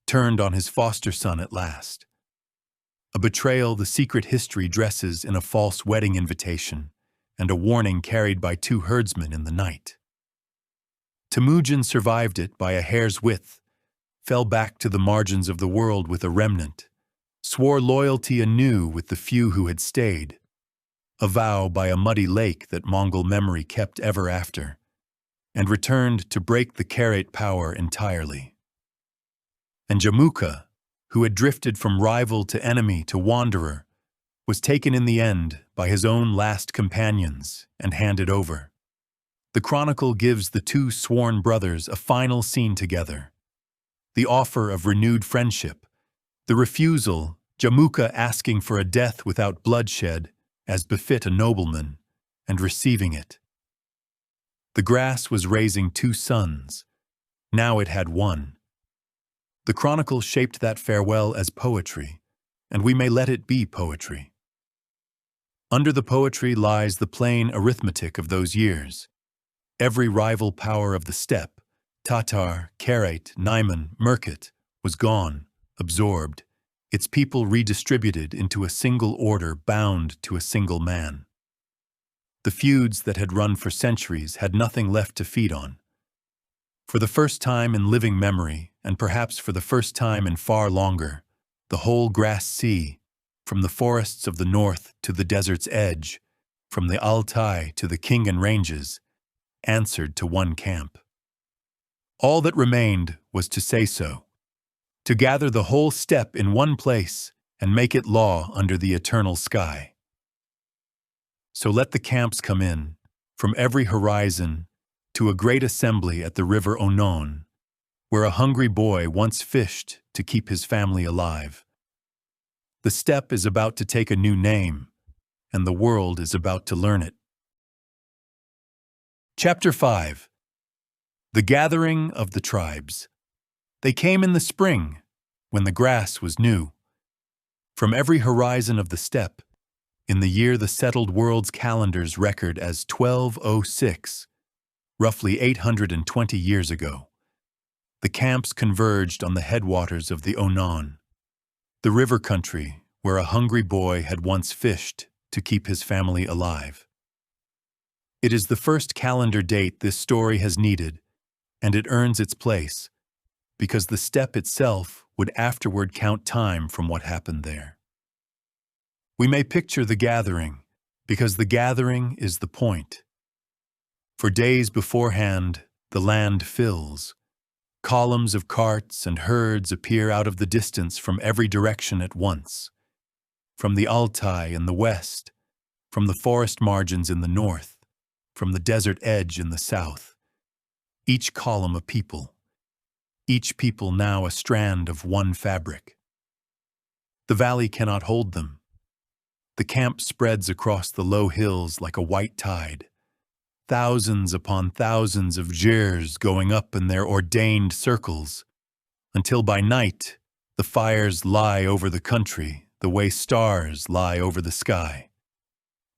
turned on his foster son at last. A betrayal the secret history dresses in a false wedding invitation, and a warning carried by 2 herdsmen in the night. Temüjin survived it by a hair's width, fell back to the margins of the world with a remnant, swore loyalty anew with the few who had stayed, a vow by a muddy lake that Mongol memory kept ever after, and returned to break the Karaite power entirely. And Jamuka, who had drifted from rival to enemy to wanderer, was taken in the end by his own last companions and handed over. The chronicle gives the two sworn brothers a final scene together. The offer of renewed friendship, the refusal, Jamuka asking for a death without bloodshed, as befit a nobleman, and receiving it. The grass was raising two sons. Now it had one. The chronicle shaped that farewell as poetry, and we may let it be poetry. Under the poetry lies the plain arithmetic of those years. Every rival power of the steppe, Tatar, Karate, Naiman, Merkit, was gone, absorbed, its people redistributed into a single order bound to a single man. The feuds that had run for centuries had nothing left to feed on. For the first time in living memory, and perhaps for the first time in far longer, the whole grass sea, from the forests of the north to the desert's edge, from the Altai to the Khingan ranges, answered to one camp. All that remained was to say so, to gather the whole steppe in one place and make it law under the eternal sky. So let the camps come in, from every horizon, to a great assembly at the river Onon, where a hungry boy once fished to keep his family alive. The steppe is about to take a new name, and the world is about to learn it. Chapter 5. The Gathering of the Tribes. They came in the spring, when the grass was new. From every horizon of the steppe, in the year the settled world's calendars record as 1206, roughly 820 years ago, the camps converged on the headwaters of the Onon, the river country where a hungry boy had once fished to keep his family alive. It is the first calendar date this story has needed, and it earns its place, because the steppe itself would afterward count time from what happened there. We may picture the gathering, because the gathering is the point. For days beforehand, the land fills. Columns of carts and herds appear out of the distance from every direction at once. From the Altai in the west, from the forest margins in the north, from the desert edge in the south. Each column a people. Each people now a strand of one fabric. The valley cannot hold them. The camp spreads across the low hills like a white tide. Thousands upon thousands of jers going up in their ordained circles, until by night the fires lie over the country the way stars lie over the sky.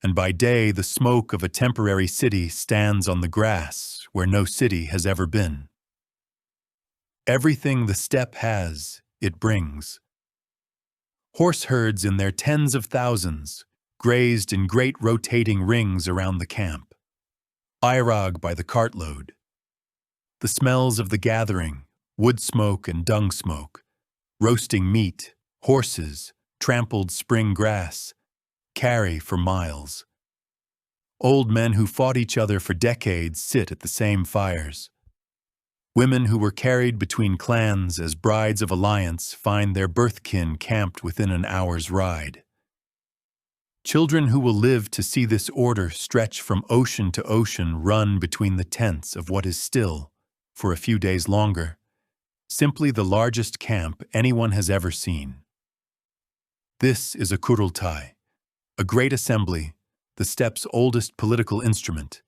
And by day the smoke of a temporary city stands on the grass where no city has ever been. Everything the steppe has, it brings. Horse herds in their tens of thousands grazed in great rotating rings around the camp. Irog by the cartload. The smells of the gathering, wood smoke and dung smoke, roasting meat, horses, trampled spring grass, carry for miles. Old men who fought each other for decades sit at the same fires. Women who were carried between clans as brides of alliance find their birthkin camped within an hour's ride. Children who will live to see this order stretch from ocean to ocean run between the tents of what is still, for a few days longer, simply the largest camp anyone has ever seen. This is a kurultai, a great assembly, the steppe's oldest political instrument,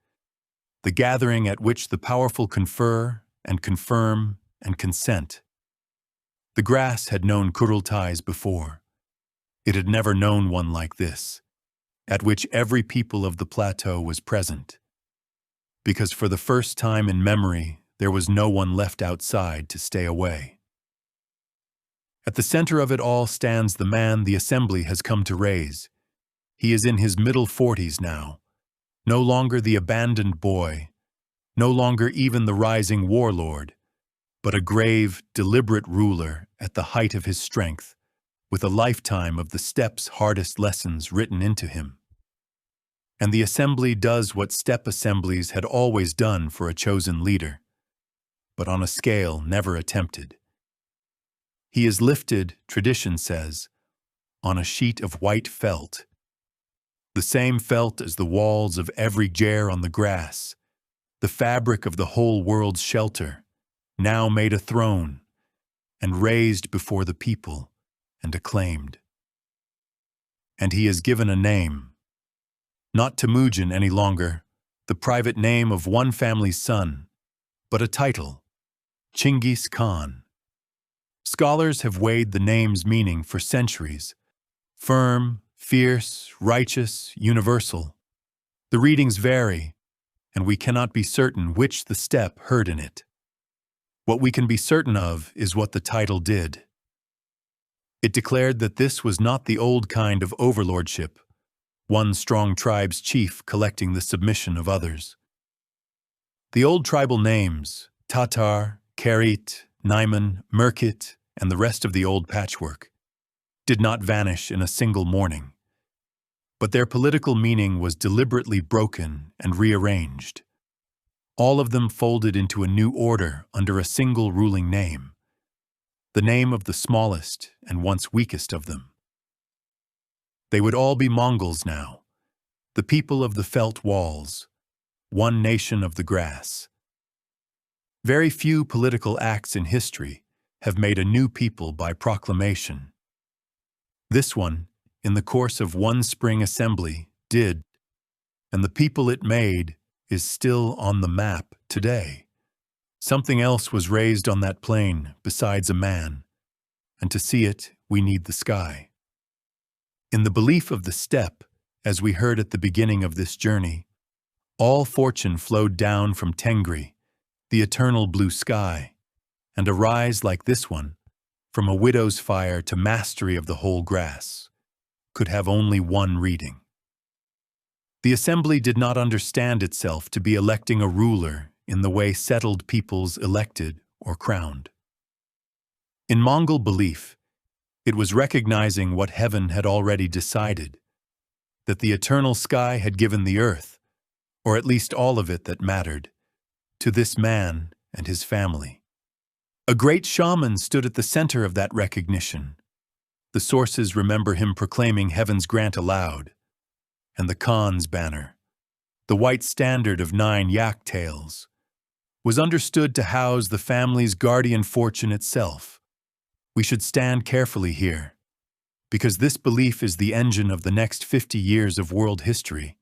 the gathering at which the powerful confer and confirm and consent. The grass had known kurultais before. It had never known one like this, at which every people of the plateau was present, because for the first time in memory there was no one left outside to stay away. At the center of it all stands the man the assembly has come to raise. He is in his middle 40s now, no longer the abandoned boy, no longer even the rising warlord, but a grave, deliberate ruler at the height of his strength, with a lifetime of the steppe's hardest lessons written into him. And the assembly does what steppe assemblies had always done for a chosen leader, but on a scale never attempted. He is lifted, tradition says, on a sheet of white felt the same felt as the walls of every ger on the grass, the fabric of the whole world's shelter, now made a throne, and raised before the people, and acclaimed. And he is given a name, not Temüjin any longer, the private name of one family's son, but a title, Chinggis Khan. Scholars have weighed the name's meaning for centuries: firm, fierce, righteous, universal. The readings vary, and we cannot be certain which the steppe heard in it. What we can be certain of is what the title did. It declared that this was not the old kind of overlordship, one strong tribe's chief collecting the submission of others. The old tribal names, Tatar, Kerit, Naiman, Merkit, and the rest of the old patchwork, did not vanish in a single morning, but their political meaning was deliberately broken and rearranged, all of them folded into a new order under a single ruling name, the name of the smallest and once weakest of them. They would all be Mongols now, the people of the felt walls, one nation of the grass. Very few political acts in history have made a new people by proclamation. This one, in the course of one spring assembly, did, and the people it made is still on the map today. Something else was raised on that plain besides a man, and to see it, we need the sky. In the belief of the steppe, as we heard at the beginning of this journey, all fortune flowed down from Tengri, the eternal blue sky, and a rise like this one, from a widow's fire to mastery of the whole grass, could have only one reading. The assembly did not understand itself to be electing a ruler in the way settled peoples elected or crowned. In Mongol belief, it was recognizing what heaven had already decided, that the eternal sky had given the earth, or at least all of it that mattered, to this man and his family. A great shaman stood at the center of that recognition. The sources remember him proclaiming heaven's grant aloud, and the Khan's banner, the white standard of 9 yak tails, was understood to house the family's guardian fortune itself. We should stand carefully here, because this belief is the engine of the next 50 years of world history,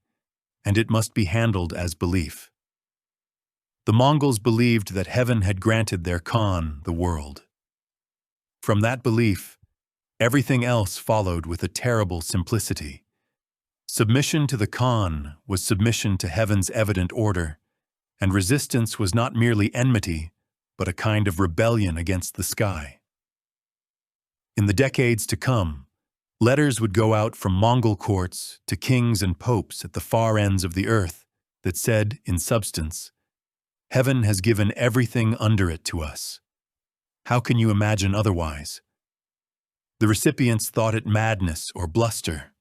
and it must be handled as belief. The Mongols believed that heaven had granted their Khan the world. From that belief, everything else followed with a terrible simplicity. Submission to the Khan was submission to heaven's evident order, and resistance was not merely enmity, but a kind of rebellion against the sky. In the decades to come, letters would go out from Mongol courts to kings and popes at the far ends of the earth that said, in substance, "Heaven has given everything under it to us. How can you imagine otherwise?" The recipients thought it madness or bluster.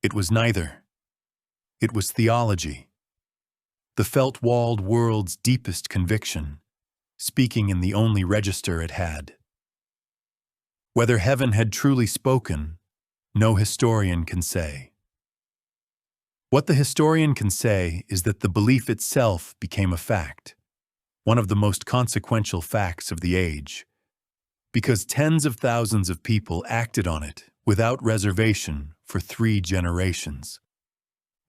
It was neither. It was theology, the felt-walled world's deepest conviction, speaking in the only register it had. Whether heaven had truly spoken, no historian can say. What the historian can say is that the belief itself became a fact, one of the most consequential facts of the age, because tens of thousands of people acted on it without reservation for 3 generations.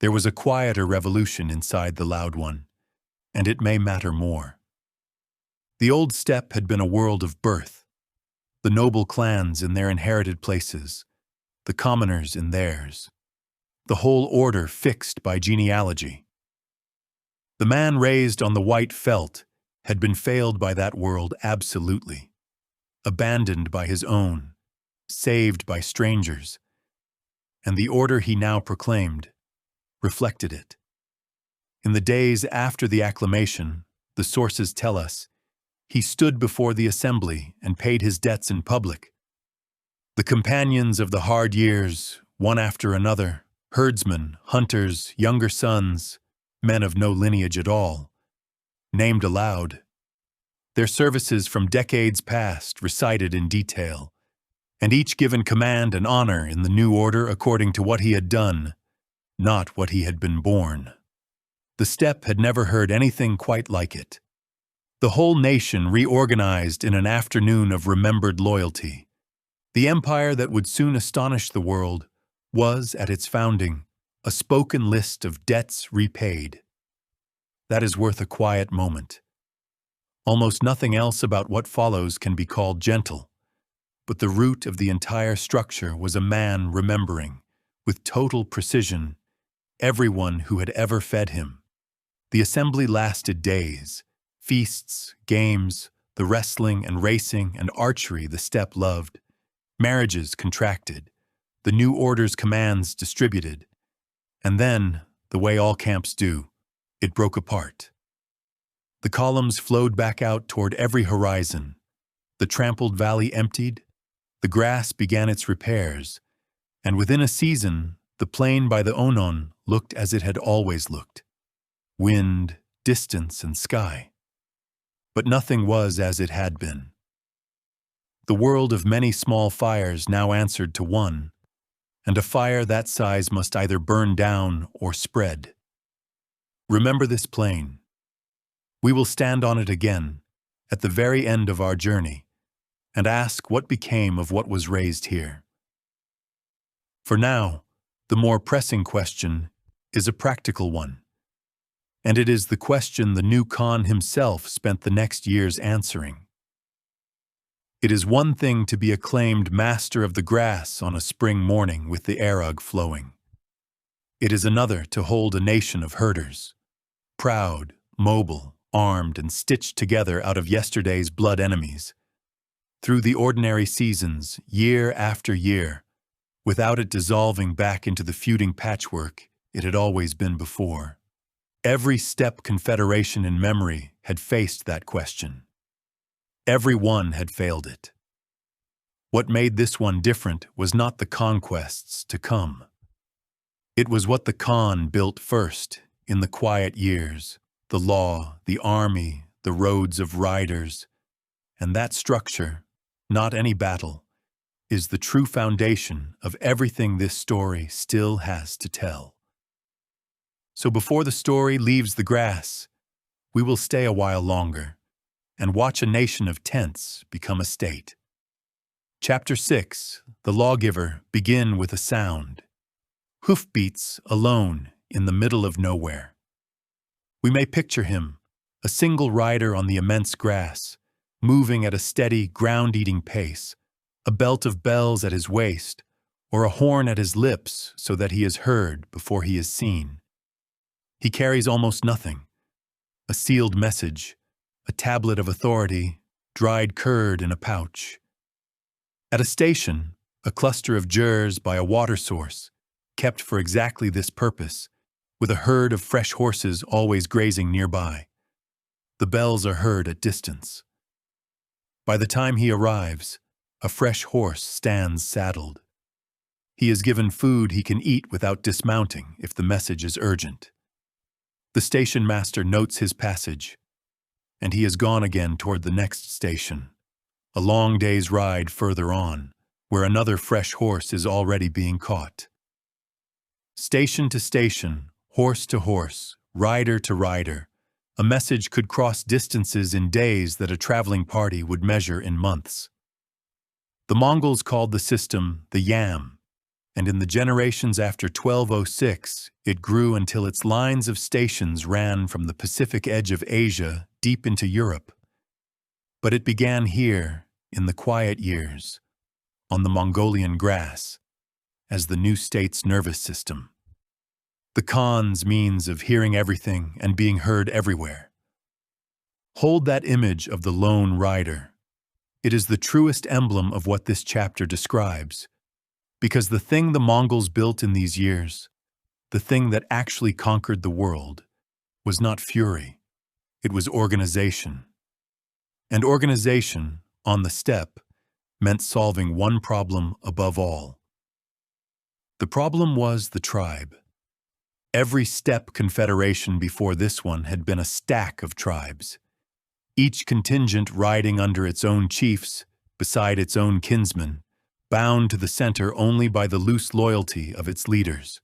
There was a quieter revolution inside the loud one, and it may matter more. The old steppe had been a world of birth, the noble clans in their inherited places, the commoners in theirs, the whole order fixed by genealogy. The man raised on the white felt had been failed by that world absolutely, abandoned by his own, saved by strangers, and the order he now proclaimed reflected it. In the days after the acclamation, the sources tell us, he stood before the assembly and paid his debts in public. The companions of the hard years, one after another, herdsmen, hunters, younger sons, men of no lineage at all, named aloud, their services from decades past recited in detail, and each given command and honor in the new order according to what he had done, not what he had been born. The steppe had never heard anything quite like it. The whole nation reorganized in an afternoon of remembered loyalty. The empire that would soon astonish the world was, at its founding, a spoken list of debts repaid. That is worth a quiet moment. Almost nothing else about what follows can be called gentle, but the root of the entire structure was a man remembering, with total precision, everyone who had ever fed him. The assembly lasted days. Feasts, games, the wrestling and racing and archery the steppe loved. Marriages contracted, the new order's commands distributed. And then, the way all camps do, it broke apart. The columns flowed back out toward every horizon. The trampled valley emptied, the grass began its repairs, and within a season, the plain by the Onon looked as it had always looked. Wind, distance, and sky. But nothing was as it had been. The world of many small fires now answered to one, and a fire that size must either burn down or spread. Remember this plain. We will stand on it again, at the very end of our journey, and ask what became of what was raised here. For now, the more pressing question is a practical one. And it is the question the new Khan himself spent the next years answering. It is one thing to be acclaimed master of the grass on a spring morning with the Arag flowing. It is another to hold a nation of herders, proud, mobile, armed, and stitched together out of yesterday's blood enemies. Through the ordinary seasons, year after year, without it dissolving back into the feuding patchwork it had always been before. Every steppe confederation in memory had faced that question. Every one had failed it. What made this one different was not the conquests to come. It was what the Khan built first, in the quiet years, the law, the army, the roads of riders, and that structure, not any battle, is the true foundation of everything this story still has to tell. So before the story leaves the grass, we will stay a while longer and watch a nation of tents become a state. Chapter 6, The Lawgiver, begin with a sound. Hoofbeats alone in the middle of nowhere. We may picture him, a single rider on the immense grass, moving at a steady, ground-eating pace, a belt of bells at his waist, or a horn at his lips so that he is heard before he is seen. He carries almost nothing. A sealed message, a tablet of authority, dried curd in a pouch. At a station, a cluster of jurs by a water source, kept for exactly this purpose, with a herd of fresh horses always grazing nearby. The bells are heard at distance. By the time he arrives, a fresh horse stands saddled. He is given food he can eat without dismounting if the message is urgent. The station master notes his passage, and he is gone again toward the next station, a long day's ride further on, where another fresh horse is already being caught. Station to station, horse to horse, rider to rider, a message could cross distances in days that a traveling party would measure in months. The Mongols called the system the yam, and in the generations after 1206, it grew until its lines of stations ran from the Pacific edge of Asia deep into Europe. But it began here, in the quiet years, on the Mongolian grass, as the new state's nervous system. The Khan's means of hearing everything and being heard everywhere. Hold that image of the lone rider. It is the truest emblem of what this chapter describes, because the thing the Mongols built in these years, the thing that actually conquered the world, was not fury, it was organization. And organization, on the steppe, meant solving one problem above all. The problem was the tribe. Every steppe confederation before this one had been a stack of tribes, each contingent riding under its own chiefs, beside its own kinsmen, bound to the center only by the loose loyalty of its leaders.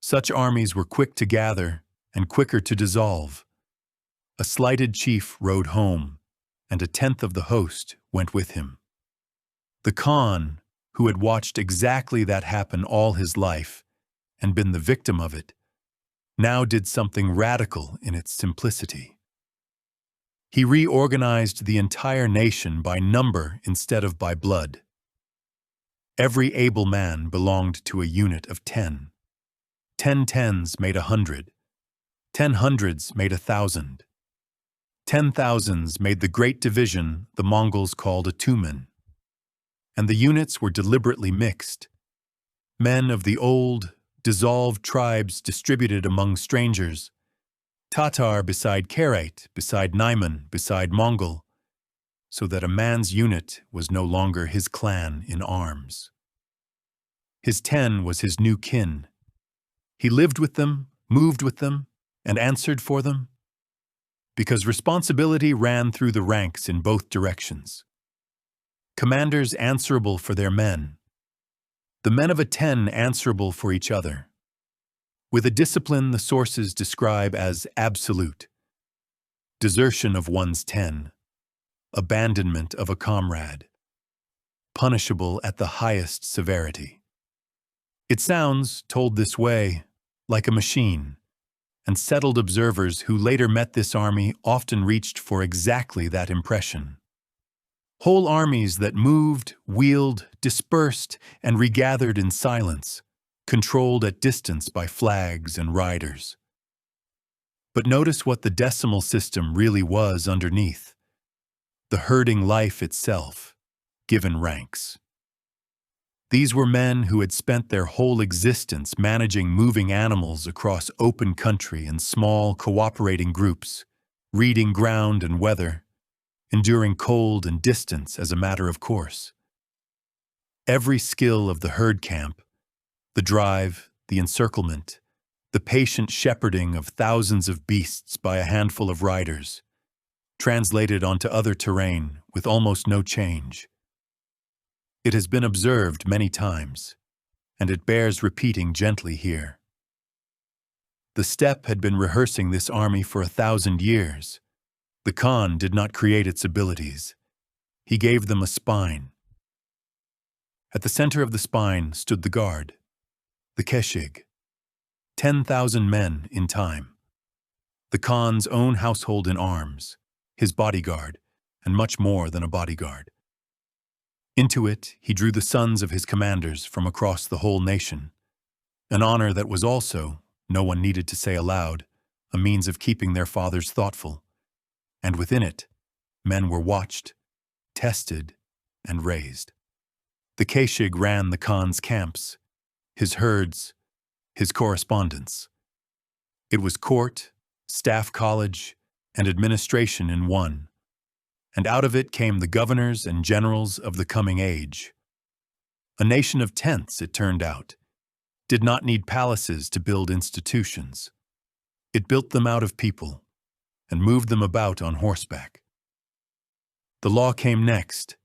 Such armies were quick to gather and quicker to dissolve. A slighted chief rode home, and a tenth of the host went with him. The Khan, who had watched exactly that happen all his life and been the victim of it, now did something radical in its simplicity. He reorganized the entire nation by number instead of by blood. Every able man belonged to a unit of 10. 10 tens made 100. 10 hundreds made 1,000. 10 thousands made the great division the Mongols called a Temüjin. And the units were deliberately mixed. Men of the old, dissolved tribes distributed among strangers. Tatar beside Karate, beside Naiman, beside Mongol, so that a man's unit was no longer his clan in arms. His 10 was his new kin. He lived with them, moved with them, and answered for them, because responsibility ran through the ranks in both directions. Commanders answerable for their men. The men of a 10 answerable for each other. With a discipline the sources describe as absolute. Desertion of one's 10. Abandonment of a comrade. Punishable at the highest severity. It sounds, told this way, like a machine, and settled observers who later met this army often reached for exactly that impression. Whole armies that moved, wheeled, dispersed, and regathered in silence, controlled at distance by flags and riders. But notice what the decimal system really was underneath. The herding life itself, given ranks. These were men who had spent their whole existence managing moving animals across open country in small, cooperating groups, reading ground and weather, enduring cold and distance as a matter of course. Every skill of the herd camp, the drive, the encirclement, the patient shepherding of thousands of beasts by a handful of riders, translated onto other terrain with almost no change. It has been observed many times, and it bears repeating gently here. The steppe had been rehearsing this army for 1,000 years. The Khan did not create its abilities. He gave them a spine. At the center of the spine stood the guard, the keshig, 10,000 men in time. The Khan's own household in arms, his bodyguard, and much more than a bodyguard. Into it, he drew the sons of his commanders from across the whole nation, an honor that was also, no one needed to say aloud, a means of keeping their fathers thoughtful. And within it, men were watched, tested, and raised. The keshig ran the Khan's camps, his herds, his correspondence. It was court, staff college, and administration in one, and out of it came the governors and generals of the coming age. A nation of tenths, it turned out, did not need palaces to build institutions. It built them out of people, and moved them about on horseback. The law came next,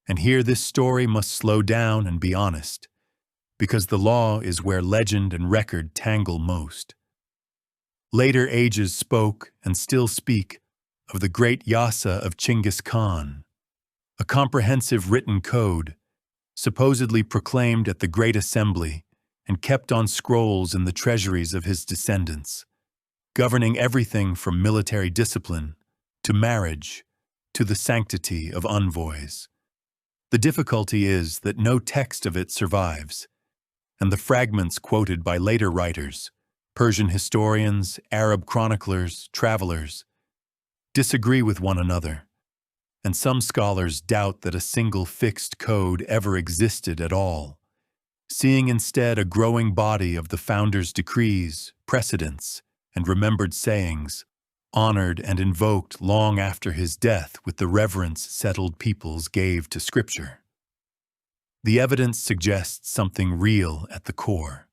and here this story must slow down and be honest, because the law is where legend and record tangle most. Later ages spoke, and still speak, of the great Yasa of Chinggis Khan, a comprehensive written code, supposedly proclaimed at the Great Assembly and kept on scrolls in the treasuries of his descendants, governing everything from military discipline to marriage to the sanctity of envoys. The difficulty is that no text of it survives, and the fragments quoted by later writers, Persian historians, Arab chroniclers, travelers, disagree with one another, and some scholars doubt that a single fixed code ever existed at all, seeing instead a growing body of the founder's decrees, precedents, and remembered sayings, honored and invoked long after his death with the reverence settled peoples gave to Scripture. The evidence suggests something real at the core.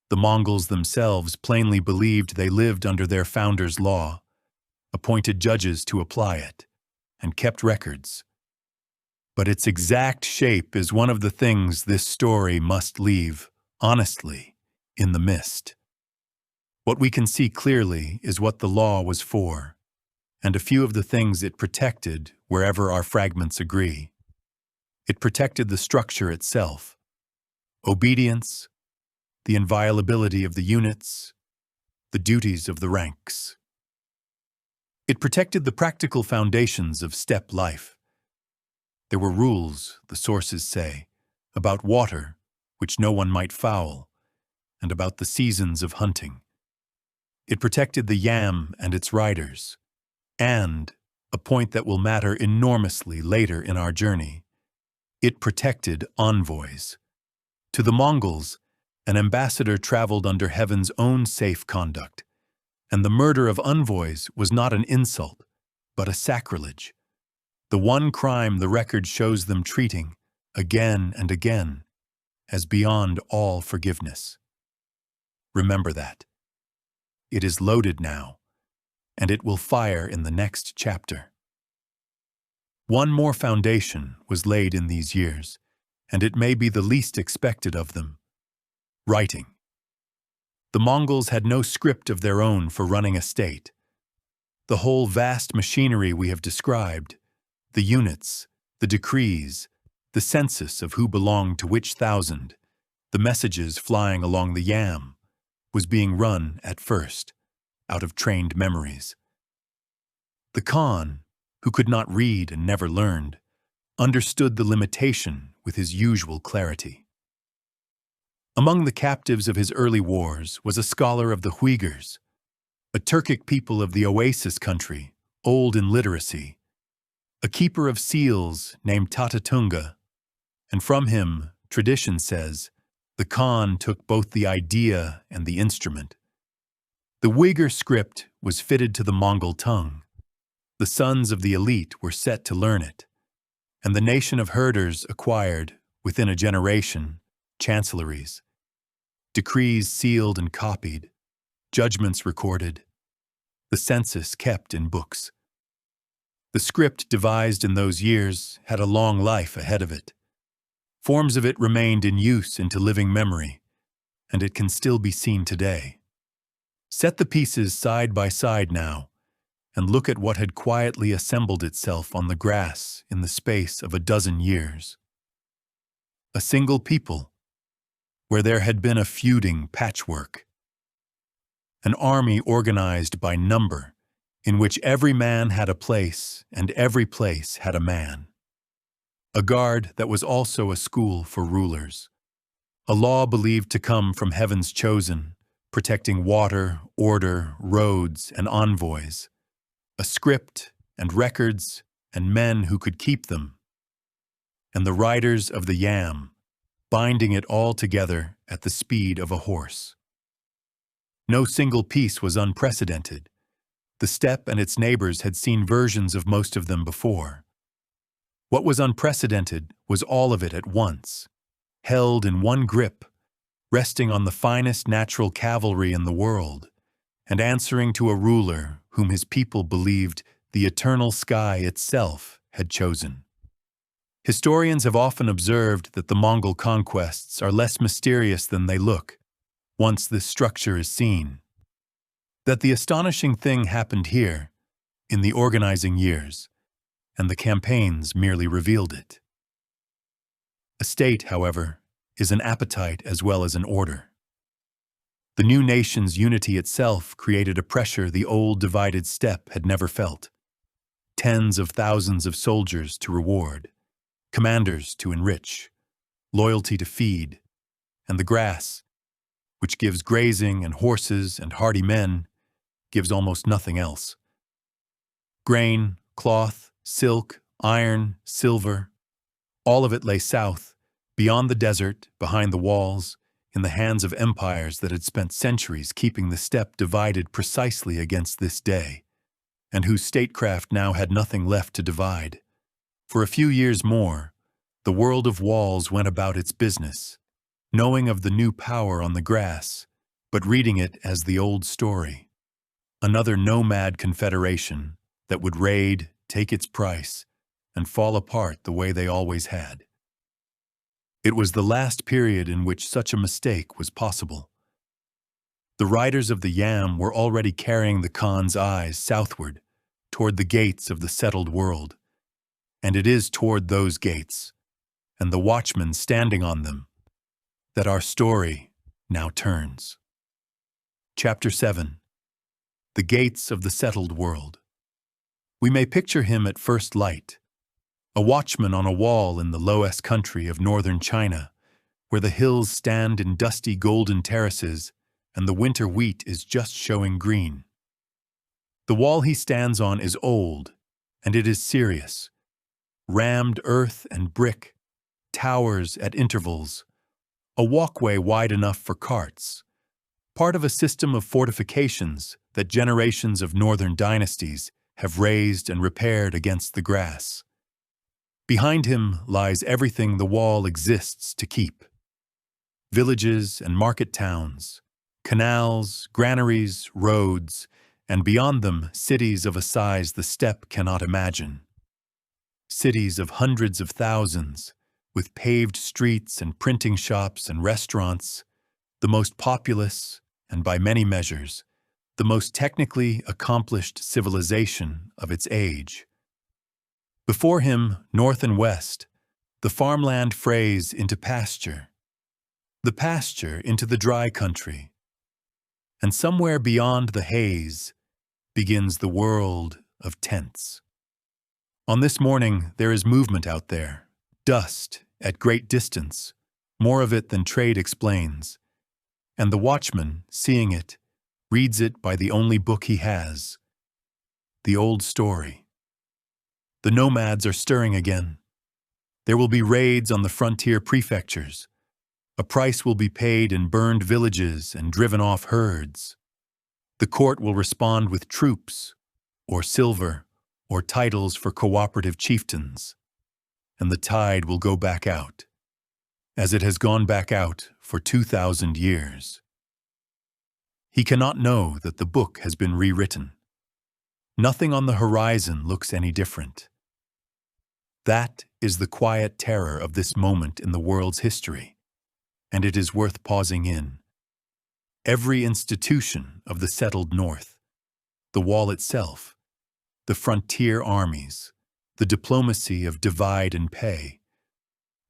The Mongols themselves plainly believed they lived under their founder's law, appointed judges to apply it, and kept records. But its exact shape is one of the things this story must leave, honestly, in the mist. What we can see clearly is what the law was for, and a few of the things it protected wherever our fragments agree. It protected the structure itself, obedience, the inviolability of the units, the duties of the ranks. It protected the practical foundations of steppe life. There were rules, the sources say, about water, which no one might foul, and about the seasons of hunting. It protected the yam and its riders, and, a point that will matter enormously later in our journey, it protected envoys. To the Mongols, an ambassador traveled under heaven's own safe conduct, and the murder of envoys was not an insult, but a sacrilege. The one crime the record shows them treating, again and again, as beyond all forgiveness. Remember that. It is loaded now, and it will fire in the next chapter. One more foundation was laid in these years, and it may be the least expected of them: writing. The Mongols had no script of their own for running a state. The whole vast machinery we have described, the units, the decrees, the census of who belonged to which thousand, the messages flying along the yam, was being run at first, out of trained memories. The Khan, who could not read and never learned, understood the limitation with his usual clarity. Among the captives of his early wars was a scholar of the Uyghurs, a Turkic people of the Oasis country, old in literacy, a keeper of seals named Tatatunga, and from him, tradition says, the Khan took both the idea and the instrument. The Uyghur script was fitted to the Mongol tongue. The sons of the elite were set to learn it, and the nation of herders acquired, within a generation, chancelleries, decrees sealed and copied, judgments recorded, the census kept in books. The script devised in those years had a long life ahead of it. Forms of it remained in use into living memory, and it can still be seen today. Set the pieces side by side now, and look at what had quietly assembled itself on the grass in the space of a dozen years. A single people, where there had been a feuding patchwork. An army organized by number, in which every man had a place and every place had a man. A guard that was also a school for rulers. A law believed to come from heaven's chosen, protecting water, order, roads, and envoys. A script and records and men who could keep them. And the riders of the yam, binding it all together at the speed of a horse. No single piece was unprecedented. The steppe and its neighbors had seen versions of most of them before. What was unprecedented was all of it at once, held in one grip, resting on the finest natural cavalry in the world, and answering to a ruler whom his people believed the eternal sky itself had chosen. Historians have often observed that the Mongol conquests are less mysterious than they look, once this structure is seen. That the astonishing thing happened here, in the organizing years, and the campaigns merely revealed it. A state, however, is an appetite as well as an order. The new nation's unity itself created a pressure the old divided steppe had never felt. Tens of thousands of soldiers to reward, commanders to enrich, loyalty to feed, and the grass, which gives grazing and horses and hardy men, gives almost nothing else. Grain, cloth, silk, iron, silver, all of it lay south, beyond the desert, behind the walls, in the hands of empires that had spent centuries keeping the steppe divided precisely against this day, and whose statecraft now had nothing left to divide. For a few years more, the world of walls went about its business, knowing of the new power on the grass, but reading it as the old story. Another nomad confederation that would raid, take its price, and fall apart the way they always had. It was the last period in which such a mistake was possible. The riders of the Yam were already carrying the Khan's eyes southward, toward the gates of the settled world. And it is toward those gates, and the watchmen standing on them, that our story now turns. Chapter 7. The Gates of the Settled World. We may picture him at first light, a watchman on a wall in the Loess country of northern China, where the hills stand in dusty golden terraces and the winter wheat is just showing green. The wall he stands on is old, and it is serious. Rammed earth and brick, towers at intervals, a walkway wide enough for carts, part of a system of fortifications that generations of northern dynasties have raised and repaired against the grass. Behind him lies everything the wall exists to keep. Villages and market towns, canals, granaries, roads, and beyond them cities of a size the steppe cannot imagine. Cities of hundreds of thousands, with paved streets and printing shops and restaurants, the most populous, and by many measures, the most technically accomplished civilization of its age. Before him, north and west, the farmland frays into pasture, the pasture into the dry country, and somewhere beyond the haze begins the world of tents. On this morning, there is movement out there, dust at great distance, more of it than trade explains, and the watchman, seeing it, reads it by the only book he has, the old story. The nomads are stirring again. There will be raids on the frontier prefectures. A price will be paid in burned villages and driven off herds. The court will respond with troops, or silver, or titles for cooperative chieftains. And the tide will go back out, as it has gone back out for 2,000 years. He cannot know that the book has been rewritten. Nothing on the horizon looks any different. That is the quiet terror of this moment in the world's history, and it is worth pausing in. Every institution of the settled North, the wall itself, the frontier armies, the diplomacy of divide and pay,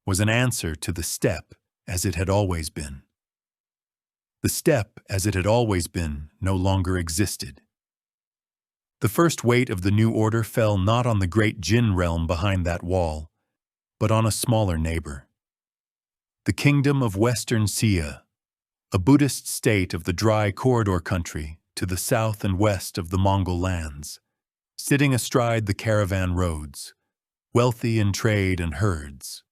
was an answer to the steppe as it had always been. The steppe as it had always been no longer existed. The first weight of the new order fell not on the great Jin realm behind that wall, but on a smaller neighbor. The kingdom of Western Sia, a Buddhist state of the dry corridor country to the south and west of the Mongol lands, sitting astride the caravan roads, wealthy in trade and herds.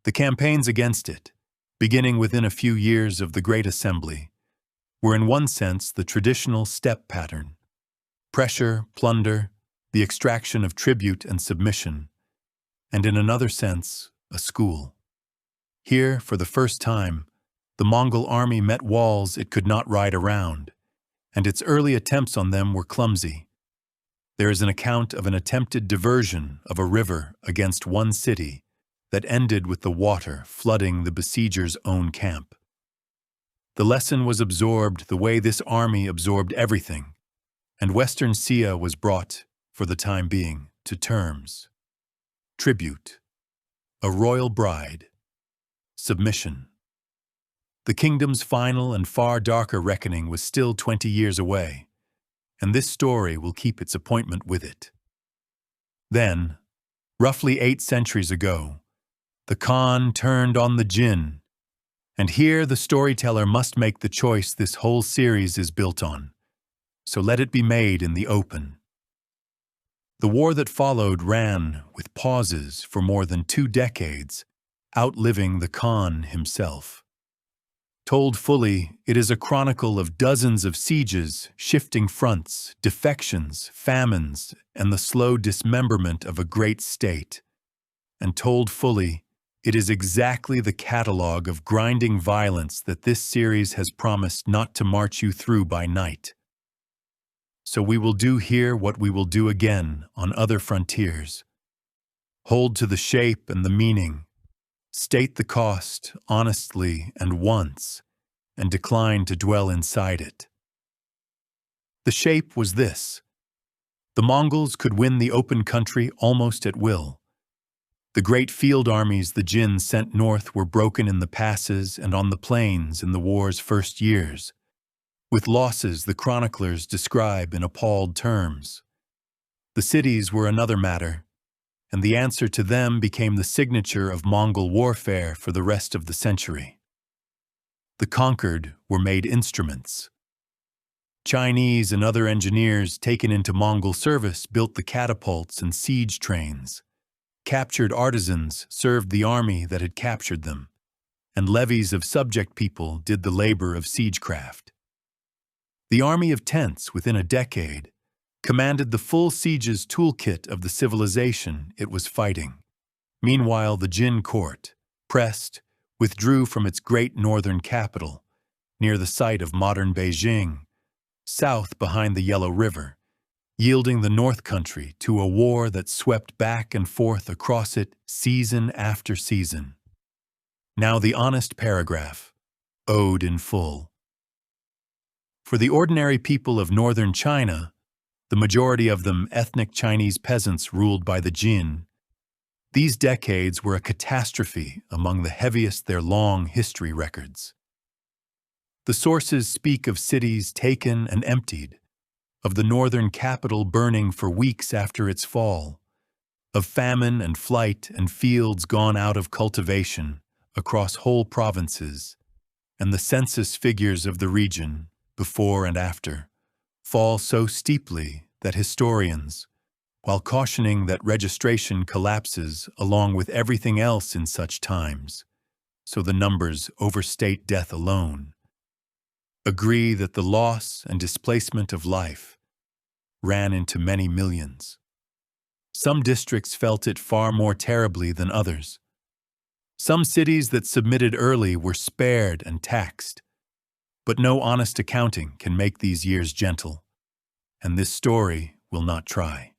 The campaigns against it, beginning within a few years of the Great Assembly, were in one sense the traditional steppe pattern: pressure, plunder, the extraction of tribute and submission, and in another sense, a school. Here, for the first time, the Mongol army met walls it could not ride around, and its early attempts on them were clumsy. There is an account of an attempted diversion of a river against one city that ended with the water flooding the besiegers' own camp. The lesson was absorbed the way this army absorbed everything, and Western Sia was brought, for the time being, to terms. Tribute, a royal bride, submission. The kingdom's final and far darker reckoning was still 20 years away, and this story will keep its appointment with it. Then, roughly 8 centuries ago, the Khan turned on the Jin, and here the storyteller must make the choice this whole series is built on. So let it be made in the open. The war that followed ran, with pauses, for more than 2 decades, outliving the Khan himself. Told fully, it is a chronicle of dozens of sieges, shifting fronts, defections, famines, and the slow dismemberment of a great state. And told fully, it is exactly the catalogue of grinding violence that this series has promised not to march you through by night. So we will do here what we will do again on other frontiers. Hold to the shape and the meaning. State the cost honestly and once, and declined to dwell inside it. The shape was this. The Mongols could win the open country almost at will. The great field armies the Jin sent north were broken in the passes and on the plains in the war's first years, with losses the chroniclers describe in appalled terms. The cities were another matter, and the answer to them became the signature of Mongol warfare for the rest of the century. The conquered were made instruments. Chinese and other engineers taken into Mongol service built the catapults and siege trains. Captured artisans served the army that had captured them, and levies of subject people did the labor of siegecraft. The army of tents, within a decade, commanded the full siege's toolkit of the civilization it was fighting. Meanwhile, the Jin court, pressed, withdrew from its great northern capital, near the site of modern Beijing, south behind the Yellow River, yielding the North Country to a war that swept back and forth across it season after season. Now the honest paragraph, ode in full. For the ordinary people of northern China, the majority of them ethnic Chinese peasants ruled by the Jin, these decades were a catastrophe among the heaviest their long history records. The sources speak of cities taken and emptied, of the northern capital burning for weeks after its fall, of famine and flight and fields gone out of cultivation across whole provinces, and the census figures of the region, before and after, fall so steeply that historians, while cautioning that registration collapses along with everything else in such times, so the numbers overstate death alone, agree that the loss and displacement of life ran into many millions. Some districts felt it far more terribly than others. Some cities that submitted early were spared and taxed, but no honest accounting can make these years gentle, and this story will not try.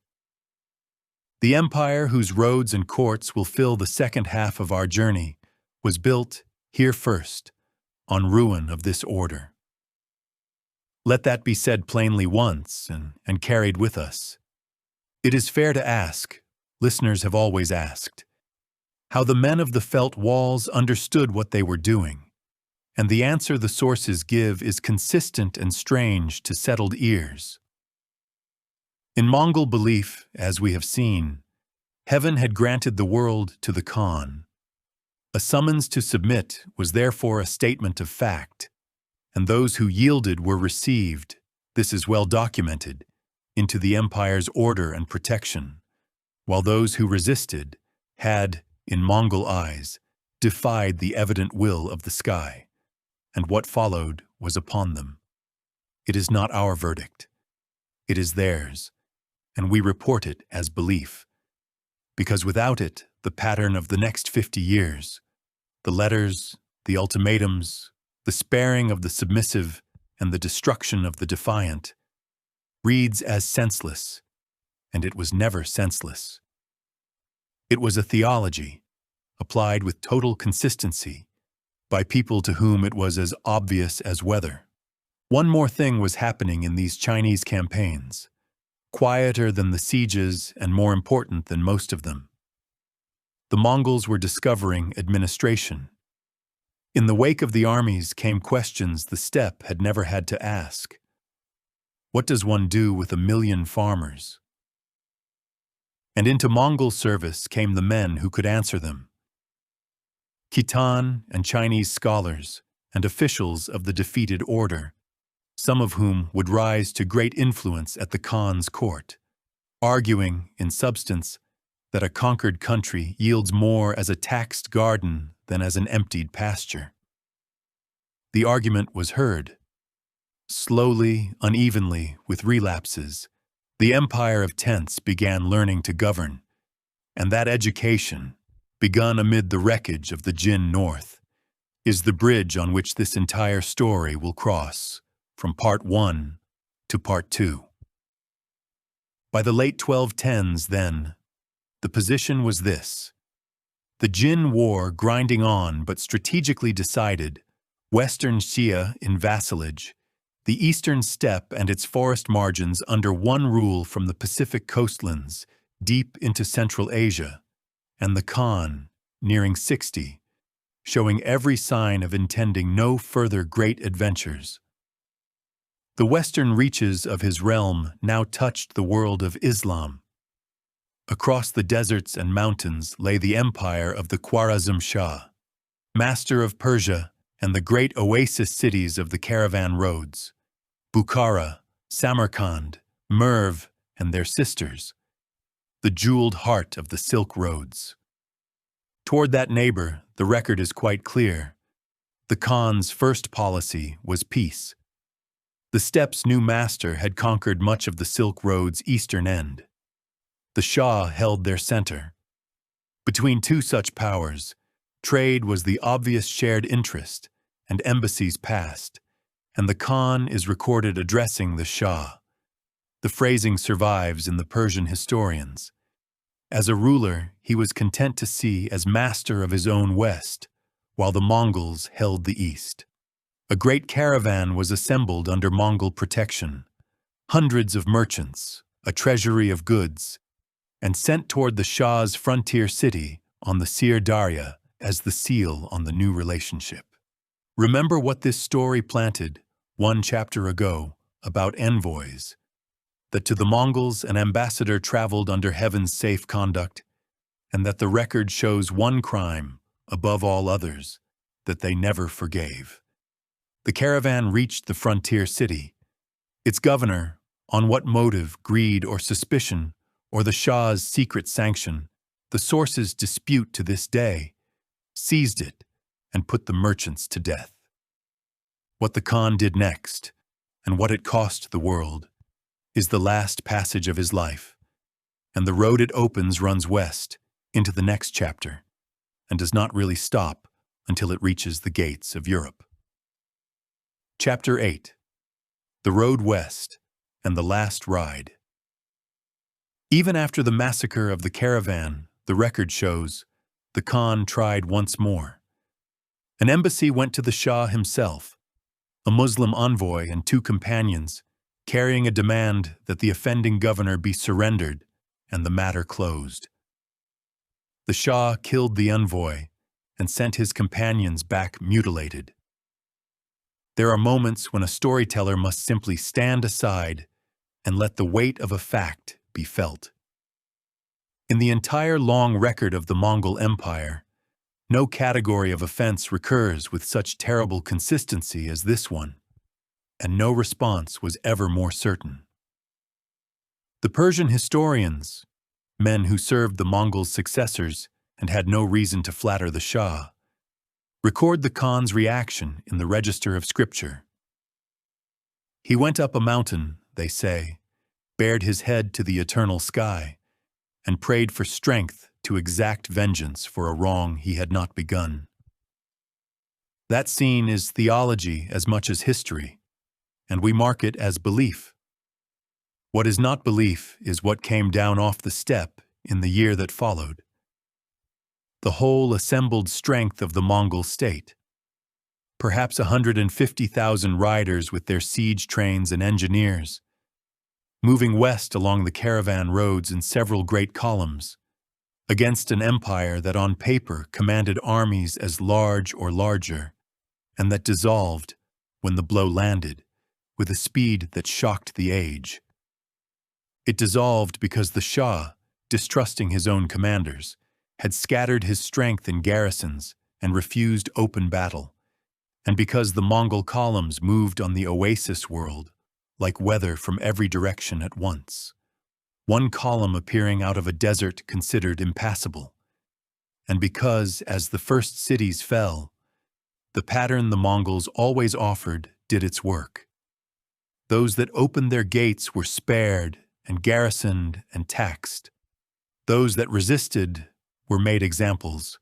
The empire whose roads and courts will fill the second half of our journey was built, here first, on ruin of this order. Let that be said plainly once and carried with us. It is fair to ask, listeners have always asked, how the men of the felt walls understood what they were doing, and the answer the sources give is consistent and strange to settled ears. In Mongol belief, as we have seen, heaven had granted the world to the Khan. A summons to submit was therefore a statement of fact, and those who yielded were received, this is well documented, into the empire's order and protection, while those who resisted had, in Mongol eyes, defied the evident will of the sky, and what followed was upon them. It is not our verdict. It is theirs, and we report it as belief, because without it, the pattern of the next 50 years, the letters, the ultimatums, the sparing of the submissive, and the destruction of the defiant, reads as senseless, and it was never senseless. It was a theology, applied with total consistency, by people to whom it was as obvious as weather. One more thing was happening in these Chinese campaigns, quieter than the sieges and more important than most of them. The Mongols were discovering administration. In the wake of the armies came questions the steppe had never had to ask. What does one do with 1 million farmers? And into Mongol service came the men who could answer them. Khitan and Chinese scholars and officials of the defeated order, some of whom would rise to great influence at the Khan's court, arguing, in substance, that a conquered country yields more as a taxed garden than as an emptied pasture. The argument was heard. Slowly, unevenly, with relapses, the empire of tents began learning to govern, and that education, begun amid the wreckage of the Jin North, is the bridge on which this entire story will cross, from part 1 to part 2. By the late 1210s, then, the position was this. The Jin war grinding on but strategically decided Western Xia in vassalage, the eastern steppe and its forest margins under one rule from the Pacific coastlands deep into Central Asia, and the Khan, nearing 60, showing every sign of intending no further great adventures. The western reaches of his realm now touched the world of Islam. Across the deserts and mountains lay the empire of the Khwarezm Shah, master of Persia and the great oasis cities of the caravan roads, Bukhara, Samarkand, Merv, and their sisters, the jeweled heart of the Silk Roads. Toward that neighbor, the record is quite clear. The Khan's first policy was peace. The steppe's new master had conquered much of the Silk Road's eastern end. The Shah held their center. Between two such powers, trade was the obvious shared interest, and embassies passed, and the Khan is recorded addressing the Shah. The phrasing survives in the Persian historians. As a ruler, he was content to see as master of his own west, while the Mongols held the east. A great caravan was assembled under Mongol protection, hundreds of merchants, a treasury of goods, and sent toward the Shah's frontier city on the Sir Darya as the seal on the new relationship. Remember what this story planted, one chapter ago, about envoys, that to the Mongols an ambassador traveled under heaven's safe conduct, and that the record shows one crime, above all others, that they never forgave. The caravan reached the frontier city. Its governor, on what motive, greed, or suspicion, or the Shah's secret sanction, the sources dispute to this day, seized it and put the merchants to death. What the Khan did next, and what it cost the world, is the last passage of his life, and the road it opens runs west into the next chapter, and does not really stop until it reaches the gates of Europe. Chapter 8. The Road West and the Last Ride. Even after the massacre of the caravan, the record shows, the Khan tried once more. An embassy went to the Shah himself, a Muslim envoy and two companions, carrying a demand that the offending governor be surrendered and the matter closed. The Shah killed the envoy and sent his companions back mutilated. There are moments when a storyteller must simply stand aside and let the weight of a fact be felt. In the entire long record of the Mongol Empire, no category of offense recurs with such terrible consistency as this one, and no response was ever more certain. The Persian historians, men who served the Mongols' successors and had no reason to flatter the Shah, record the Khan's reaction in the register of scripture. He went up a mountain, they say, bared his head to the eternal sky, and prayed for strength to exact vengeance for a wrong he had not begun. That scene is theology as much as history, and we mark it as belief. What is not belief is what came down off the steppe in the year that followed. The whole assembled strength of the Mongol state, perhaps 150,000 riders with their siege trains and engineers, moving west along the caravan roads in several great columns, against an empire that on paper commanded armies as large or larger, and that dissolved, when the blow landed, with a speed that shocked the age. It dissolved because the Shah, distrusting his own commanders, had scattered his strength in garrisons and refused open battle, and because the Mongol columns moved on the oasis world, like weather from every direction at once, one column appearing out of a desert considered impassable, and because, as the first cities fell, the pattern the Mongols always offered did its work. Those that opened their gates were spared and garrisoned and taxed. Those that resisted were made examples.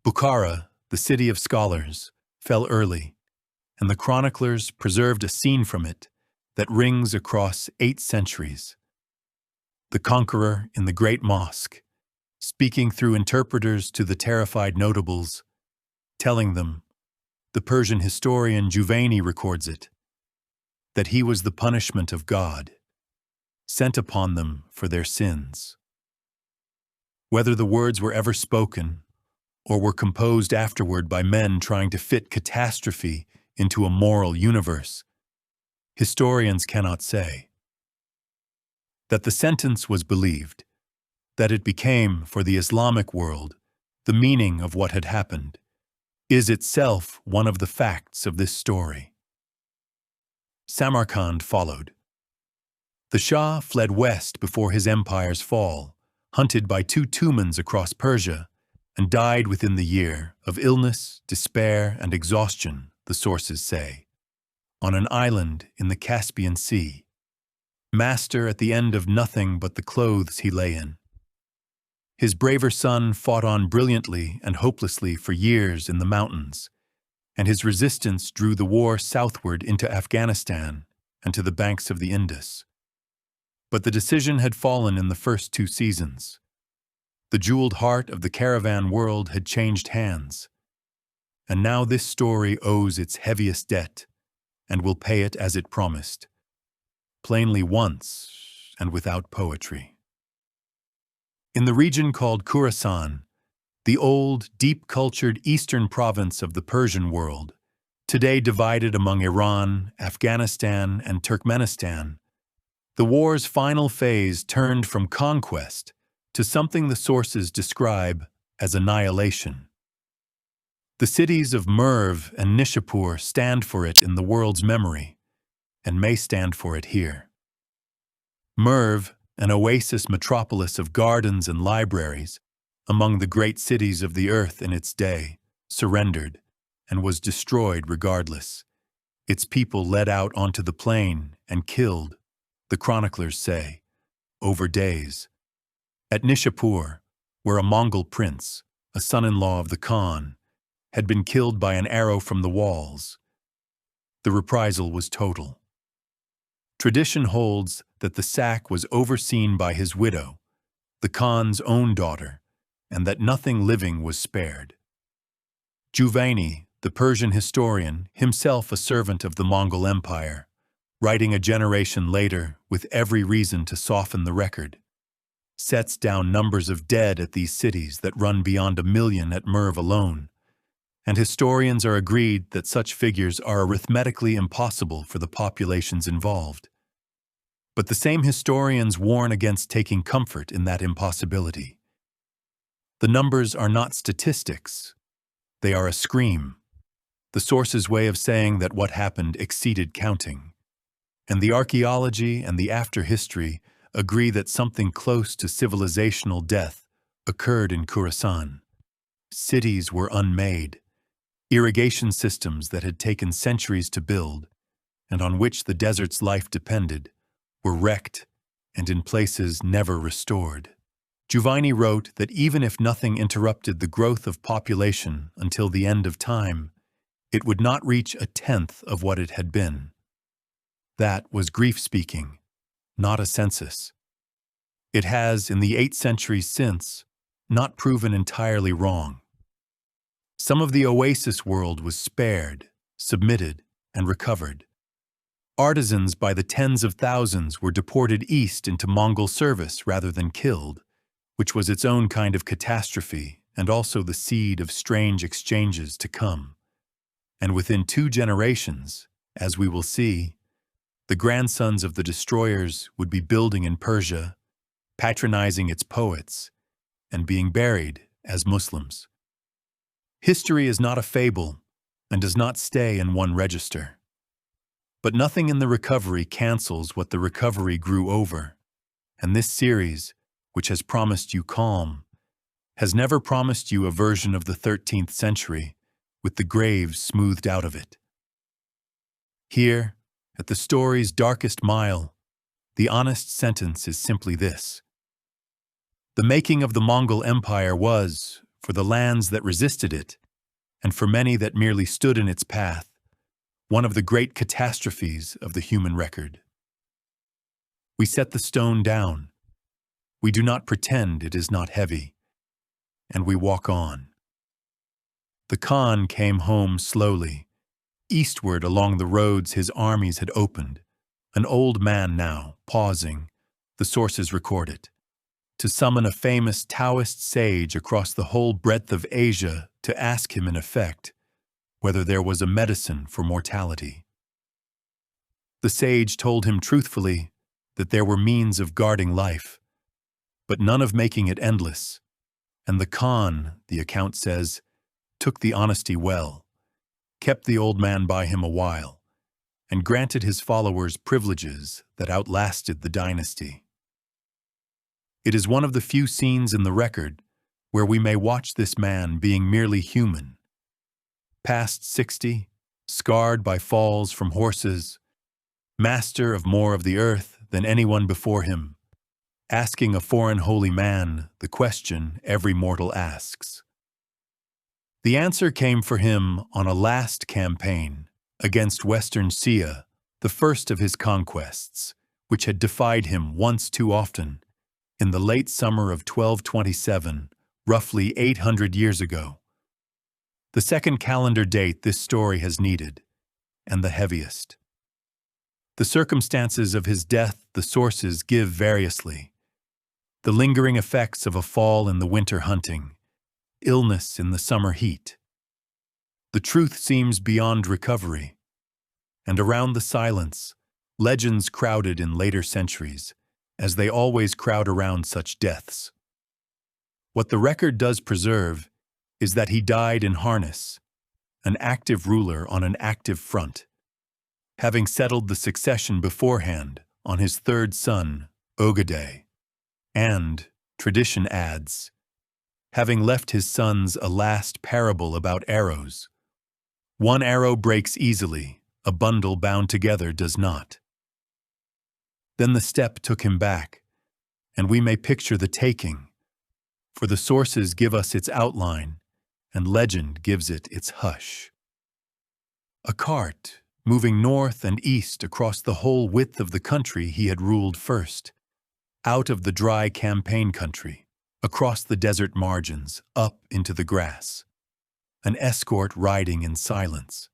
Bukhara, the city of scholars, fell early, and the chroniclers preserved a scene from it that rings across 8 centuries. The conqueror in the great mosque, speaking through interpreters to the terrified notables, telling them, The Persian historian Juvayni records it, that he was the punishment of God, sent upon them for their sins. Whether the words were ever spoken, or were composed afterward by men trying to fit catastrophe into a moral universe, historians cannot say. That the sentence was believed, that it became, for the Islamic world, the meaning of what had happened, is itself one of the facts of this story. Samarkand followed. The Shah fled west before his empire's fall, hunted by two Tumans across Persia, and died within the year of illness, despair, and exhaustion, the sources say, on an island in the Caspian Sea, master at the end of nothing but the clothes he lay in. His braver son fought on brilliantly and hopelessly for years in the mountains, and his resistance drew the war southward into Afghanistan and to the banks of the Indus. But the decision had fallen in the first 2 seasons. The jeweled heart of the caravan world had changed hands, and now this story owes its heaviest debt, and will pay it as it promised, plainly once and without poetry. In the region called Khorasan, the old, deep-cultured eastern province of the Persian world, today divided among Iran, Afghanistan, and Turkmenistan, the war's final phase turned from conquest to something the sources describe as annihilation. The cities of Merv and Nishapur stand for it in the world's memory, and may stand for it here. Merv, an oasis metropolis of gardens and libraries, among the great cities of the earth in its day, surrendered and was destroyed regardless, its people led out onto the plain and killed, the chroniclers say, over days. At Nishapur, where a Mongol prince, a son-in-law of the Khan, had been killed by an arrow from the walls, the reprisal was total. Tradition holds that the sack was overseen by his widow, the Khan's own daughter, and that nothing living was spared. Juvayni, the Persian historian, himself a servant of the Mongol Empire, writing a generation later with every reason to soften the record, sets down numbers of dead at these cities that run beyond 1 million at Merv alone, and historians are agreed that such figures are arithmetically impossible for the populations involved. But the same historians warn against taking comfort in that impossibility. The numbers are not statistics, they are a scream, the source's way of saying that what happened exceeded counting. And the archaeology and the after-history agree that something close to civilizational death occurred in Khorasan. Cities were unmade, irrigation systems that had taken centuries to build, and on which the desert's life depended, were wrecked and in places never restored. Juvayni wrote that even if nothing interrupted the growth of population until the end of time, it would not reach 1/10 of what it had been. That was grief speaking, not a census. It has, in the 8 centuries since, not proven entirely wrong. Some of the oasis world was spared, submitted, and recovered. Artisans by the tens of thousands were deported east into Mongol service rather than killed, which was its own kind of catastrophe and also the seed of strange exchanges to come. And within 2 generations, as we will see, the grandsons of the destroyers would be building in Persia, patronizing its poets, and being buried as Muslims. History is not a fable and does not stay in one register. But nothing in the recovery cancels what the recovery grew over, and this series, which has promised you calm, has never promised you a version of the 13th century with the graves smoothed out of it. Here, at the story's darkest mile, the honest sentence is simply this. The making of the Mongol Empire was, for the lands that resisted it, and for many that merely stood in its path, one of the great catastrophes of the human record. We set the stone down. We do not pretend it is not heavy, and we walk on. The Khan came home slowly, eastward along the roads his armies had opened, an old man now, pausing, the sources record it, to summon a famous Taoist sage across the whole breadth of Asia to ask him in effect whether there was a medicine for mortality. The sage told him truthfully that there were means of guarding life, but none of making it endless, and the Khan, the account says, took the honesty well, kept the old man by him a while, and granted his followers privileges that outlasted the dynasty. It is one of the few scenes in the record where we may watch this man being merely human, past 60, scarred by falls from horses, master of more of the earth than anyone before him, asking a foreign holy man the question every mortal asks. The answer came for him on a last campaign against Western Sia, the first of his conquests, which had defied him once too often, in the late summer of 1227, roughly 800 years ago. The second calendar date this story has needed, and the heaviest. The circumstances of his death the sources give variously. The lingering effects of a fall in the winter hunting, illness in the summer heat. The truth seems beyond recovery, and around the silence, legends crowded in later centuries, as they always crowd around such deaths. What the record does preserve is that he died in harness, an active ruler on an active front, having settled the succession beforehand on his third son, Ogedei, and, tradition adds, having left his sons a last parable about arrows. One arrow breaks easily, a bundle bound together does not. Then the steppe took him back, and we may picture the taking, for the sources give us its outline, and legend gives it its hush. A cart, moving north and east across the whole width of the country he had ruled first, out of the dry campaign country, across the desert margins, up into the grass, an escort riding in silence.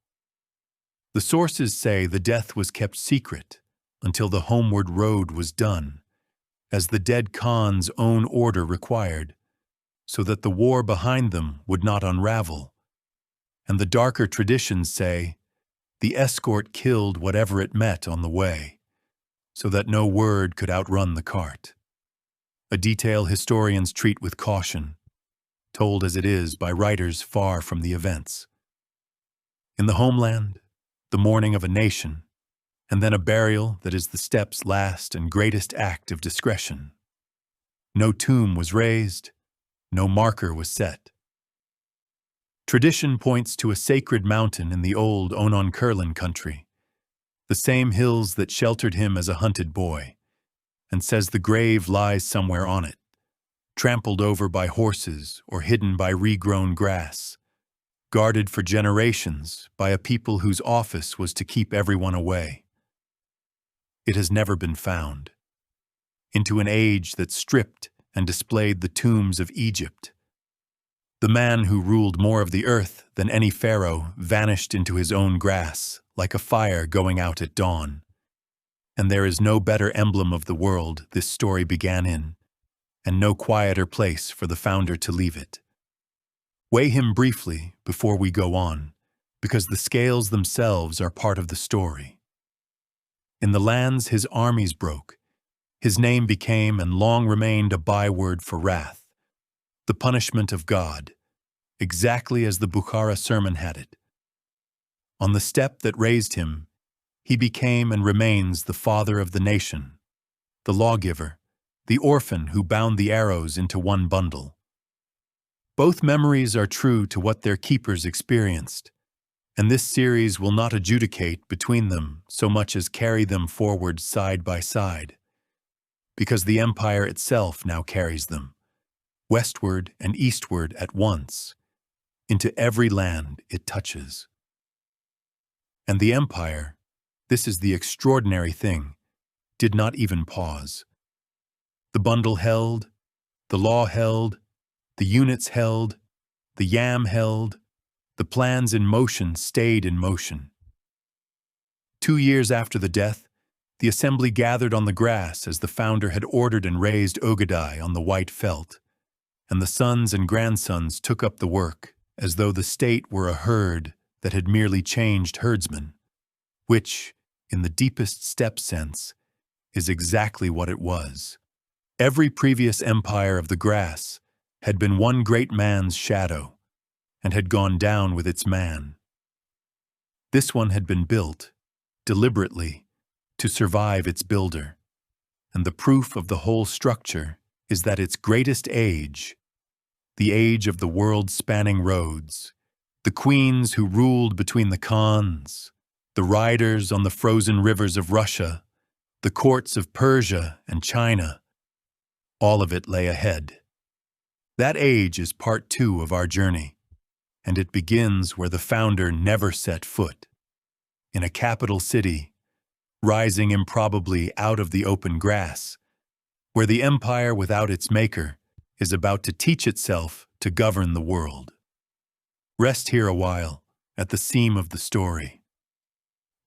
The sources say the death was kept secret until the homeward road was done, as the dead Khan's own order required, so that the war behind them would not unravel. And the darker traditions say the escort killed whatever it met on the way, so that no word could outrun the cart. A detail historians treat with caution, told as it is by writers far from the events. In the homeland, the mourning of a nation, and then a burial that is the steppe's last and greatest act of discretion. No tomb was raised, no marker was set. Tradition points to a sacred mountain in the old Onon River country, the same hills that sheltered him as a hunted boy, and says the grave lies somewhere on it, trampled over by horses or hidden by regrown grass, guarded for generations by a people whose office was to keep everyone away. It has never been found. Into an age that stripped and displayed the tombs of Egypt, the man who ruled more of the earth than any pharaoh vanished into his own grass like a fire going out at dawn. And there is no better emblem of the world this story began in, and no quieter place for the founder to leave it. Weigh him briefly before we go on, because the scales themselves are part of the story. In the lands his armies broke, his name became and long remained a byword for wrath, the punishment of God, exactly as the Bukhara sermon had it. On the steppe that raised him, he became and remains the father of the nation, the lawgiver, the orphan who bound the arrows into one bundle. Both memories are true to what their keepers experienced, and this series will not adjudicate between them so much as carry them forward side by side, because the empire itself now carries them, westward and eastward at once, into every land it touches. And the empire, this is the extraordinary thing, did not even pause. The bundle held, the law held, the units held, the yam held, The plans in motion stayed in motion. 2 years after the death, the assembly gathered on the grass as the founder had ordered and raised Ogadai on the white felt, and the sons and grandsons took up the work, as though the state were a herd that had merely changed herdsmen, which, in the deepest steppe sense, is exactly what it was. Every previous empire of the grass had been one great man's shadow, and had gone down with its man. This one had been built, deliberately, to survive its builder, and the proof of the whole structure is that its greatest age, the age of the world-spanning roads, the queens who ruled between the Khans, the riders on the frozen rivers of Russia, the courts of Persia and China, all of it lay ahead. That age is part 2 of our journey, and it begins where the founder never set foot, in a capital city, rising improbably out of the open grass, where the empire without its maker is about to teach itself to govern the world. Rest here a while, at the seam of the story.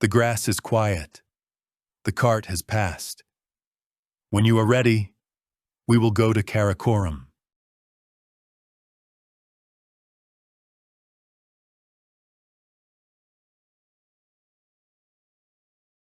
The grass is quiet. The cart has passed. When you are ready, we will go to Karakoram.